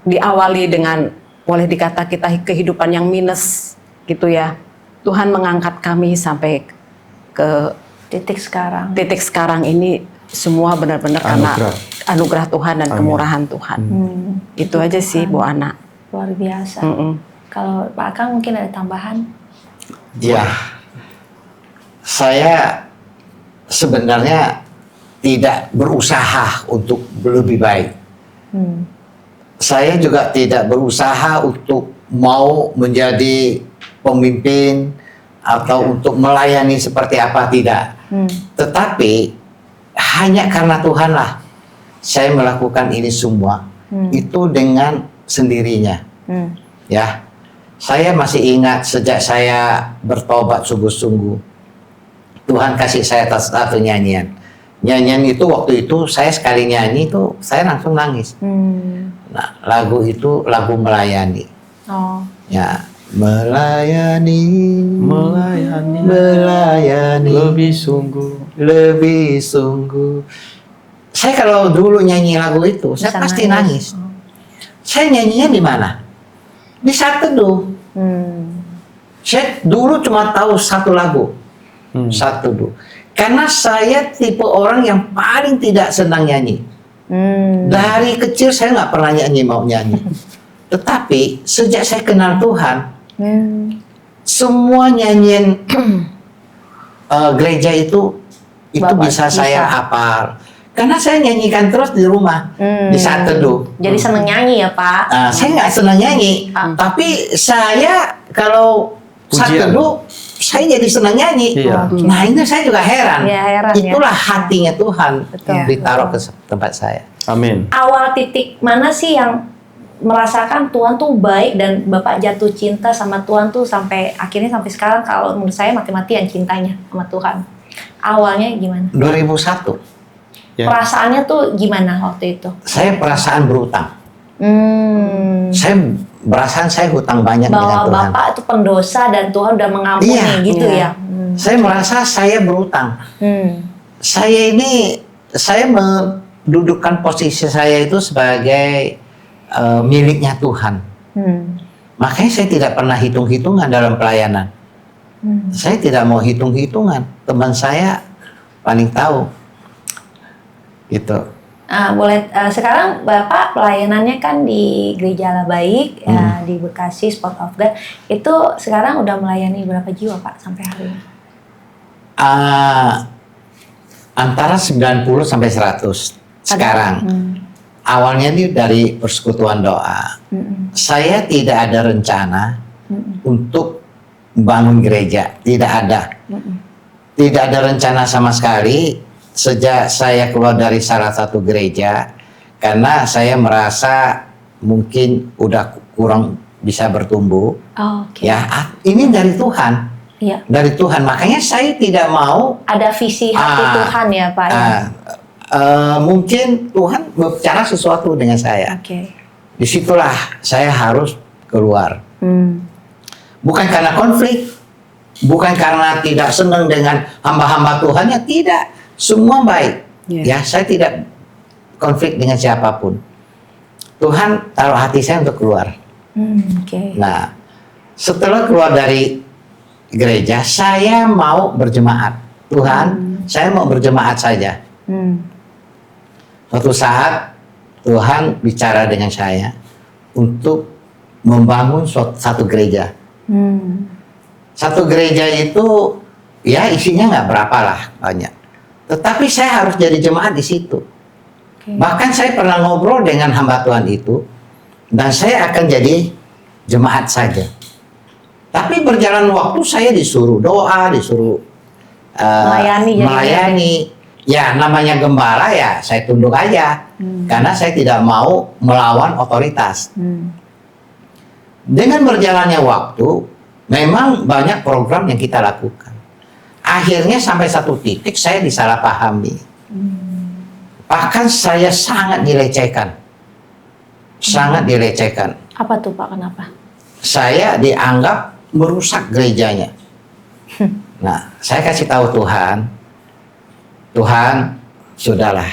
diawali dengan, boleh dikata kita kehidupan yang minus gitu ya, Tuhan mengangkat kami sampai ke Titik sekarang. titik sekarang ini semua benar-benar karena anugerah Tuhan dan kemurahan Tuhan. Itu aja sih Bu Ana. Luar biasa. Kalau Pak Akang mungkin ada tambahan? Ya, saya sebenarnya tidak berusaha untuk lebih baik. Saya juga tidak berusaha untuk mau menjadi pemimpin atau untuk melayani seperti apa, tidak. Tetapi hanya karena Tuhanlah saya melakukan ini semua. Itu dengan sendirinya. Ya, saya masih ingat sejak saya bertobat sungguh-sungguh, Tuhan kasih saya satu nyanyian. Nyanyian itu waktu itu saya sekali nyanyi itu saya langsung nangis. Nah, lagu itu lagu melayani. Oh. Ya, melayani, Melayani lebih sungguh. Saya kalau dulu nyanyi lagu itu, saya Bisa pasti nangis. nangis. Saya nyanyinya di mana? Di saat teduh. Saya dulu cuma tahu satu lagu, saat teduh. Karena saya tipe orang yang paling tidak senang nyanyi. Dari kecil saya nggak pernah mau nyanyi. Tetapi sejak saya kenal Tuhan, semua nyanyian gereja itu Bapak bisa saya bisa. hafal. Karena saya nyanyikan terus di rumah di saat teduh. Jadi seneng nyanyi ya Pak? Saya nggak senang nyanyi, tapi saya kalau saat Pujian. teduh saya jadi senang nyanyi. Iya. Nah ini saya juga heran. Iya, heran, ya. Itulah hatinya Tuhan Betul, ditaruh betul. ke tempat saya. Amin. Awal titik mana sih yang merasakan Tuhan tuh baik dan Bapak jatuh cinta sama Tuhan tuh sampai akhirnya sampai sekarang, kalau menurut saya mati-matian cintanya sama Tuhan. Awalnya gimana? 2001 Ya. Perasaannya tuh gimana waktu itu? saya perasaan berutang. Saya perasaan saya hutang banyak Bahwa dengan Tuhan. Bapak itu pendosa dan Tuhan udah mengampuni Iya, gitu iya. ya? Saya merasa saya berutang. Saya mendudukan posisi saya itu sebagai miliknya Tuhan. Makanya saya tidak pernah hitung-hitungan dalam pelayanan. Saya tidak mau hitung-hitungan. Teman saya paling tahu. Gitu. Boleh sekarang Bapak pelayanannya kan di Gereja Allah Baik ya, di Bekasi Sport of God. Itu sekarang udah melayani berapa jiwa Pak sampai hari ini? Antara 90 sampai 100 sekarang. Awalnya ini dari persekutuan doa. Saya tidak ada rencana untuk bangun gereja, tidak ada. tidak ada rencana sama sekali sejak saya keluar dari salah satu gereja, karena saya merasa mungkin udah kurang bisa bertumbuh. Oh, oke. Ya, ini dari Tuhan. Iya. Dari Tuhan. Makanya saya tidak mau Ada visi hati Tuhan ya Pak. Ya? Mungkin Tuhan berbicara sesuatu dengan saya. Oke. Disitulah saya harus keluar. Bukan karena konflik, bukan karena tidak senang dengan hamba-hamba Tuhan, ya tidak. Semua baik. Yeah. Ya, saya tidak konflik dengan siapapun. Tuhan taruh hati saya untuk keluar. Oke. Nah, setelah keluar dari gereja, saya mau berjemaat. Tuhan, saya mau berjemaat saja. Suatu saat Tuhan bicara dengan saya untuk membangun satu gereja. Satu gereja itu ya isinya nggak berapa lah, banyak. Tetapi saya harus jadi jemaat di situ. Okay. Bahkan saya pernah ngobrol dengan hamba Tuhan itu, dan saya akan jadi jemaat saja. Tapi berjalan waktu saya disuruh doa, disuruh melayani. Ya namanya gembala ya saya tunduk aja. Karena saya tidak mau melawan otoritas. Dengan berjalannya waktu, memang banyak program yang kita lakukan. Akhirnya sampai satu titik saya disalahpahami. Bahkan saya sangat dilecehkan. Sangat dilecehkan. Apa tuh Pak? Kenapa? Saya dianggap merusak gerejanya. Nah, saya kasih tahu Tuhan, Tuhan, sudahlah,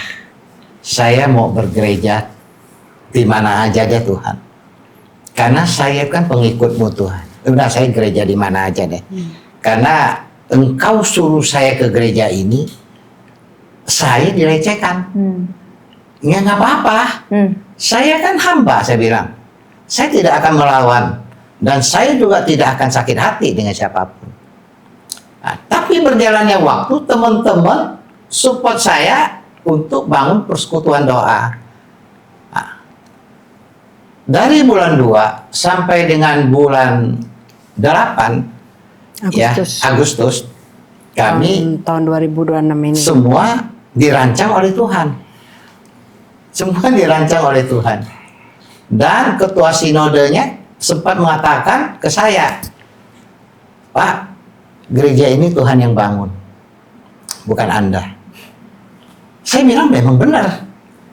saya mau bergereja di mana aja deh Tuhan. Karena saya kan pengikutmu Tuhan. Udah saya gereja di mana aja deh. Karena Engkau suruh saya ke gereja ini, saya dilecehkan. Ya nggak apa-apa. Saya kan hamba, saya bilang. Saya tidak akan melawan. Dan saya juga tidak akan sakit hati dengan siapapun. Nah, tapi berjalannya waktu, teman-teman support saya untuk bangun persekutuan doa. Nah, dari bulan 2 sampai dengan bulan 8 Agustus kami tahun 2026 ini semua dirancang oleh Tuhan. Semua dirancang oleh Tuhan. Dan ketua sinodenya sempat mengatakan ke saya, Pak, gereja ini Tuhan yang bangun, bukan Anda. Saya bilang memang benar.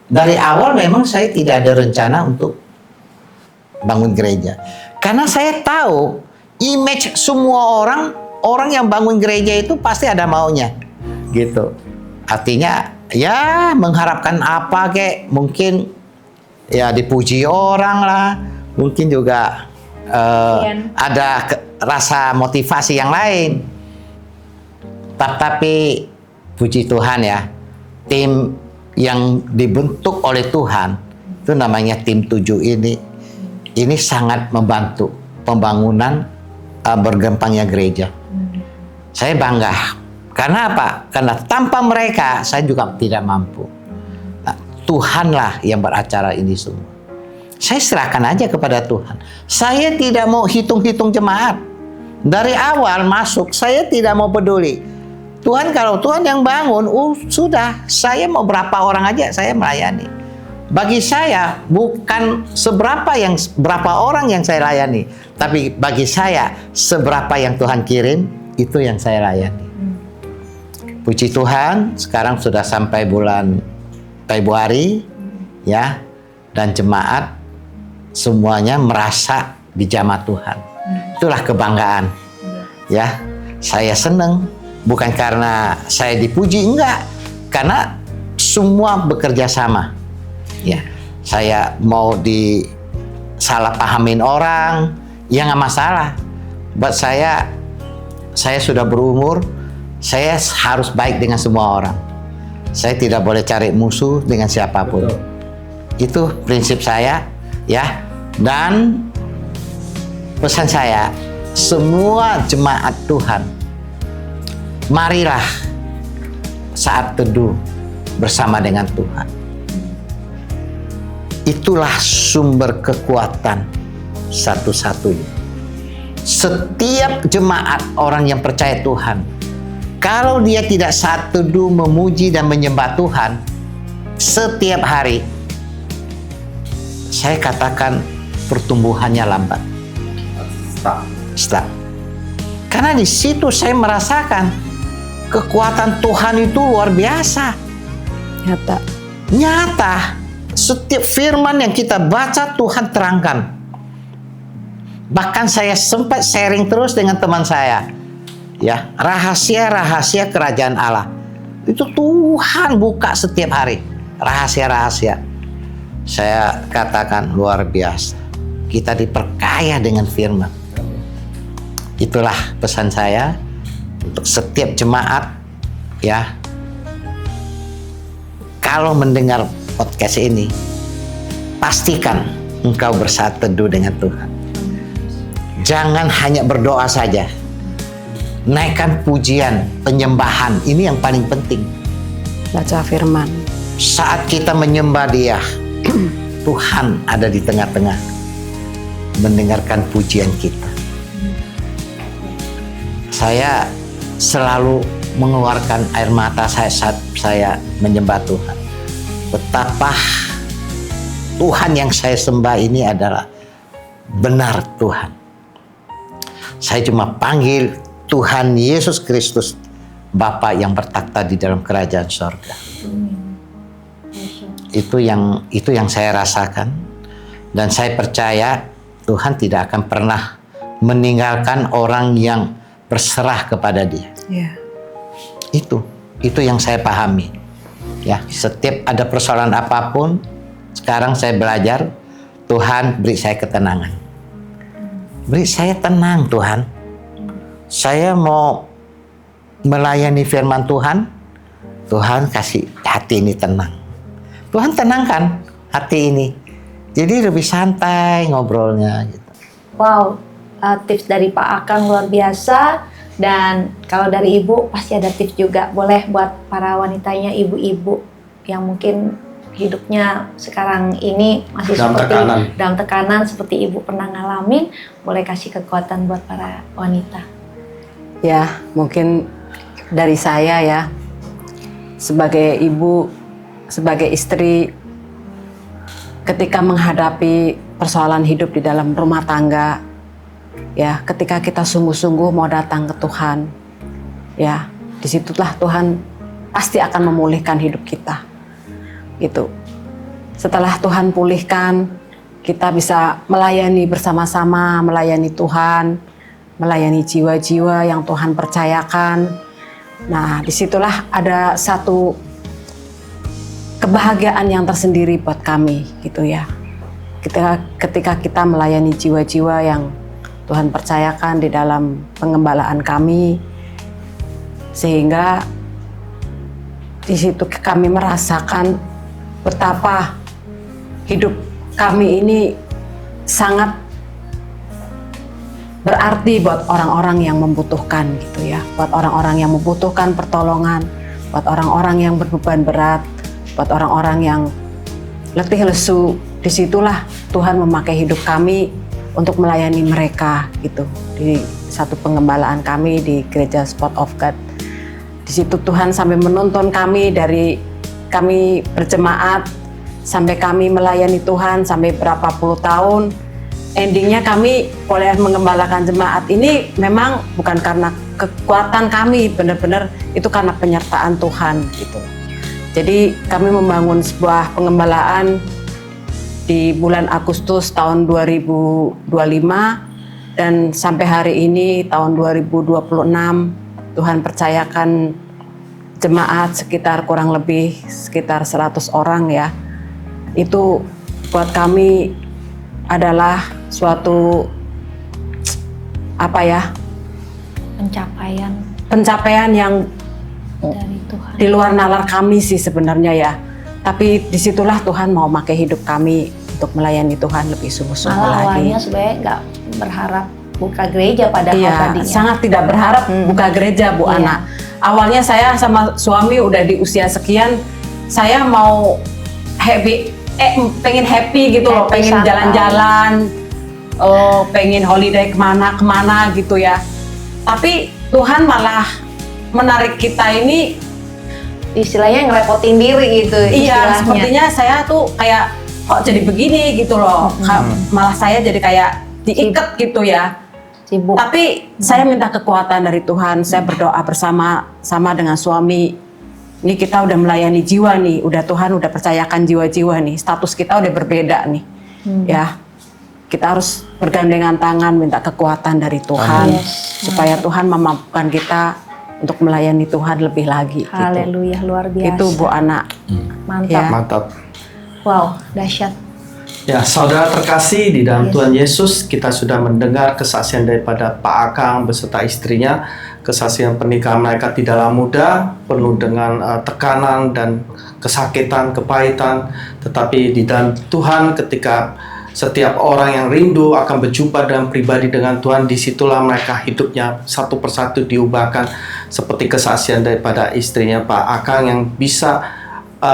Dari awal memang saya tidak ada rencana untuk bangun gereja. Karena saya tahu image semua orang yang bangun gereja itu pasti ada maunya. Gitu. Artinya ya mengharapkan apa kek, mungkin ya dipuji orang lah, mungkin juga ada rasa motivasi yang lain. Tapi puji Tuhan ya, tim yang dibentuk oleh Tuhan itu namanya tim 7 ini sangat membantu pembangunan bergempangnya gereja. Saya bangga. Karena apa? Karena tanpa mereka saya juga tidak mampu. Nah, Tuhanlah yang beracara ini semua. Saya serahkan aja kepada Tuhan. Saya tidak mau hitung-hitung jemaat. Dari awal masuk saya tidak mau peduli. Tuhan, kalau Tuhan yang bangun, sudah, saya mau berapa orang aja saya melayani. Bagi saya bukan berapa orang yang saya layani, tapi bagi saya seberapa yang Tuhan kirim itu yang saya layani. Puji Tuhan, sekarang sudah sampai bulan Februari ya, dan jemaat semuanya merasa dijamah Tuhan. Itulah kebanggaan. Ya, saya senang bukan karena saya dipuji, enggak, karena semua bekerja sama. Ya, saya mau disalahpahamin orang, ya nggak masalah. Buat saya sudah berumur, saya harus baik dengan semua orang. Saya tidak boleh cari musuh dengan siapapun. Betul. Itu prinsip saya, ya. Dan pesan saya, semua jemaat Tuhan, marilah saat teduh bersama dengan Tuhan. Itulah sumber kekuatan satu-satunya. Setiap jemaat orang yang percaya Tuhan Kalau dia tidak saat teduh memuji dan menyembah Tuhan setiap hari, saya katakan pertumbuhannya lambat. Stop. Karena di situ saya merasakan kekuatan Tuhan itu luar biasa. Nyata. Setiap firman yang kita baca Tuhan terangkan. Bahkan saya sempat sharing terus dengan teman saya. Ya, rahasia-rahasia kerajaan Allah. Itu Tuhan buka setiap hari. Rahasia-rahasia. Saya katakan luar biasa. Kita diperkaya dengan firman. Itulah pesan saya untuk setiap jemaat, ya. Kalau mendengar podcast ini, pastikan engkau bersaat teduh dengan Tuhan. Jangan hanya berdoa saja. Naikkan pujian, penyembahan. Ini yang paling penting. Baca firman. Saat kita menyembah Dia, Tuhan ada di tengah-tengah, mendengarkan pujian kita. Saya selalu mengeluarkan air mata saya saat saya menyembah Tuhan. Betapa Tuhan yang saya sembah ini adalah benar Tuhan. Saya cuma panggil Tuhan Yesus Kristus, Bapa yang bertakhta di dalam kerajaan sorga. Itu yang saya rasakan, dan saya percaya Tuhan tidak akan pernah meninggalkan orang yang berserah kepada Dia. Itu yang saya pahami. Ya, setiap ada persoalan apapun, sekarang saya belajar, Tuhan beri saya ketenangan. Beri saya tenang, Tuhan. Saya mau melayani firman Tuhan, Tuhan kasih hati ini tenang. Tuhan tenangkan hati ini. Jadi lebih santai ngobrolnya gitu. Wow, tips dari Pak Akang luar biasa. Dan kalau dari Ibu pasti ada tips juga. Boleh buat para wanitanya, ibu-ibu yang mungkin hidupnya sekarang ini masih dalam tekanan seperti Ibu pernah ngalamin. Boleh kasih kekuatan buat para wanita. Ya, mungkin dari saya ya, sebagai ibu, sebagai istri, ketika menghadapi persoalan hidup di dalam rumah tangga, ya, ketika kita sungguh-sungguh mau datang ke Tuhan, ya, disitulah Tuhan pasti akan memulihkan hidup kita, gitu. Setelah Tuhan pulihkan, kita bisa melayani bersama-sama, melayani Tuhan, melayani jiwa-jiwa yang Tuhan percayakan. Nah, disitulah ada satu kebahagiaan yang tersendiri buat kami, gitu ya. Ketika kita melayani jiwa-jiwa yang Tuhan percayakan di dalam pengembalaan kami, sehingga di situ kami merasakan betapa hidup kami ini sangat berarti buat orang-orang yang membutuhkan, gitu ya, buat orang-orang yang membutuhkan pertolongan, buat orang-orang yang berbeban berat, buat orang-orang yang letih lesu. Disitulah Tuhan memakai hidup kami untuk melayani mereka, gitu, di satu pengembalaan kami di gereja Spot of God. Di situ Tuhan sampai menuntun kami dari kami berjemaat sampai kami melayani Tuhan sampai berapa puluh tahun. Endingnya kami boleh mengembalakan jemaat ini memang bukan karena kekuatan kami, benar-benar itu karena penyertaan Tuhan, gitu. Jadi kami membangun sebuah pengembalaan di bulan Agustus tahun 2025, dan sampai hari ini tahun 2026 Tuhan percayakan jemaat sekitar kurang lebih sekitar 100 orang ya. Itu buat kami adalah suatu pencapaian yang dari Tuhan, di luar nalar kami sih sebenarnya ya. Tapi disitulah Tuhan mau pakai hidup kami untuk melayani Tuhan lebih sungguh-sungguh lagi. Awalnya sebenarnya nggak berharap buka gereja padahal tadinya. Sangat tidak berharap buka gereja, Bu Ana. Awalnya saya sama suami udah di usia sekian, saya mau pengen happy gitu loh, pengen jalan-jalan, pengen holiday kemana gitu ya. Tapi Tuhan malah menarik kita ini. Istilahnya ngerepotin diri gitu. Iya, istilahnya. sepertinya saya tuh kayak kok jadi begini gitu loh. Malah saya jadi kayak diikat gitu ya. Sibuk. Tapi saya minta kekuatan dari Tuhan. Saya berdoa bersama dengan suami. Ini kita udah melayani jiwa nih. Tuhan udah percayakan jiwa-jiwa nih. Status kita udah berbeda nih. Ya. Kita harus bergandengan tangan minta kekuatan dari Tuhan supaya Tuhan memampukan kita untuk melayani Tuhan lebih lagi. Haleluya, luar biasa. Itu Bu Ana. Mantap. Ya. Mantap. Wow, dahsyat. Ya, saudara terkasih di dalam Tuhan Yesus, kita sudah mendengar kesaksian daripada Pak Akang beserta istrinya, kesaksian pernikahan mereka tidaklah mudah, penuh dengan tekanan dan kesakitan, kepahitan, tetapi di dalam Tuhan ketika setiap orang yang rindu akan berjumpa dengan pribadi dengan Tuhan, disitulah mereka hidupnya satu persatu diubahkan, seperti kesaksian daripada istrinya Pak Akang yang bisa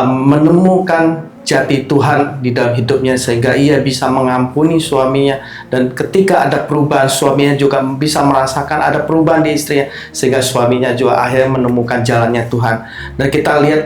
menemukan jati Tuhan di dalam hidupnya sehingga ia bisa mengampuni suaminya, dan ketika ada perubahan suaminya juga bisa merasakan ada perubahan di istrinya sehingga suaminya juga akhirnya menemukan jalannya Tuhan. Dan kita lihat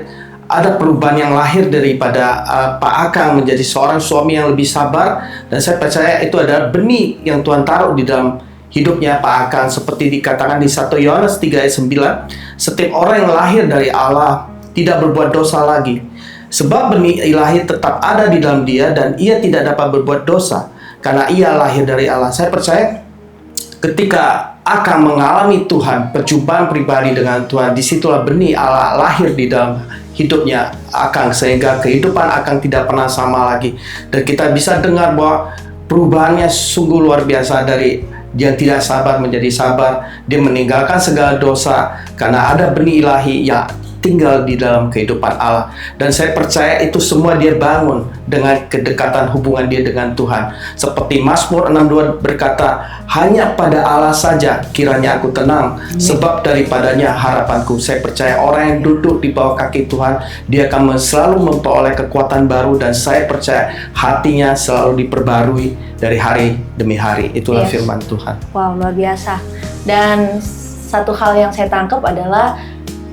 ada perubahan yang lahir daripada Pak Akang menjadi seorang suami yang lebih sabar, dan saya percaya itu adalah benih yang Tuhan taruh di dalam hidupnya Pak Akang, seperti dikatakan di 1 Yohanes 3 ayat 9, setiap orang yang lahir dari Allah tidak berbuat dosa lagi, sebab benih ilahi tetap ada di dalam dia dan ia tidak dapat berbuat dosa karena ia lahir dari Allah. Saya percaya ketika Akang mengalami Tuhan, perjumpaan pribadi dengan Tuhan, disitulah benih Allah lahir di dalam hidupnya Akang sehingga kehidupan Akang tidak pernah sama lagi. Dan kita bisa dengar bahwa perubahannya sungguh luar biasa, dari dia tidak sabar menjadi sabar, dia meninggalkan segala dosa karena ada benih ilahi yang tinggal di dalam kehidupan Allah. Dan saya percaya itu semua dia bangun dengan kedekatan hubungan dia dengan Tuhan. Seperti Mazmur 62 berkata, hanya pada Allah saja kiranya aku tenang, sebab daripadanya harapanku. Saya percaya orang yang duduk di bawah kaki Tuhan, dia akan selalu memperoleh kekuatan baru, dan saya percaya hatinya selalu diperbarui dari hari demi hari. Itulah firman Tuhan. Wow, luar biasa. Dan satu hal yang saya tangkap adalah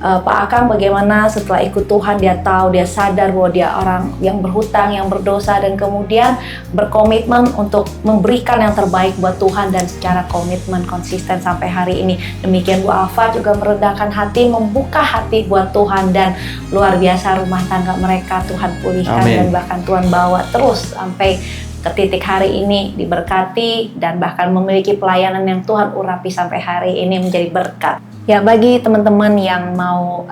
Pak Akang bagaimana setelah ikut Tuhan dia tahu, dia sadar bahwa dia orang yang berhutang, yang berdosa, dan kemudian berkomitmen untuk memberikan yang terbaik buat Tuhan dan secara komitmen konsisten sampai hari ini. Demikian Bu Alfa juga merendahkan hati, membuka hati buat Tuhan, dan luar biasa rumah tangga mereka Tuhan pulihkan. Amin. Dan bahkan Tuhan bawa terus sampai ke titik hari ini diberkati dan bahkan memiliki pelayanan yang Tuhan urapi sampai hari ini menjadi berkat. Ya, bagi teman-teman yang mau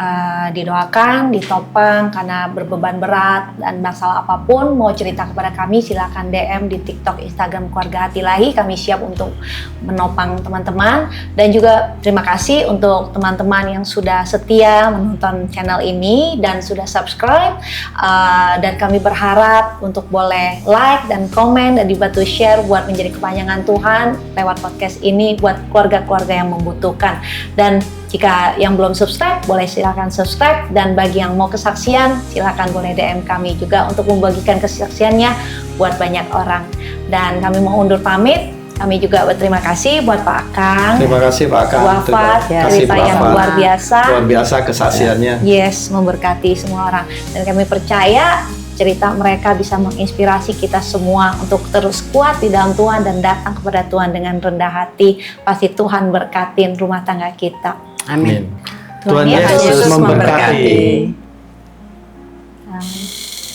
didoakan, ditopang karena berbeban berat dan masalah apapun, mau cerita kepada kami, silakan DM di TikTok, Instagram Keluarga Hati Ilahi. Kami siap untuk menopang teman-teman. Dan juga terima kasih untuk teman-teman yang sudah setia menonton channel ini dan sudah subscribe. Dan kami berharap untuk boleh like dan komen dan dibantu share buat menjadi kepanjangan Tuhan lewat podcast ini buat keluarga-keluarga yang membutuhkan. Dan jika yang belum subscribe, boleh silakan subscribe. Dan bagi yang mau kesaksian, silakan boleh DM kami juga untuk membagikan kesaksiannya buat banyak orang. Dan kami mau undur pamit. Kami juga berterima kasih buat Pak Akang. Terima kasih Pak Akang. Wafat, cerita yang luar biasa. Luar biasa kesaksiannya. Yes, memberkati semua orang. Dan kami percaya cerita mereka bisa menginspirasi kita semua untuk terus kuat di dalam Tuhan dan datang kepada Tuhan dengan rendah hati. Pasti Tuhan berkatin rumah tangga kita. Amin. Tuhan Yesus memberkati.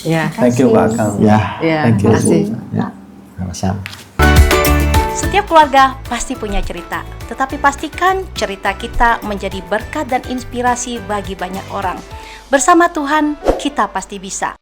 Ya. Thank you Pak Akang. Ya, Thank you. Ya, sama-sama. Setiap keluarga pasti punya cerita, tetapi pastikan cerita kita menjadi berkat dan inspirasi bagi banyak orang. Bersama Tuhan, kita pasti bisa.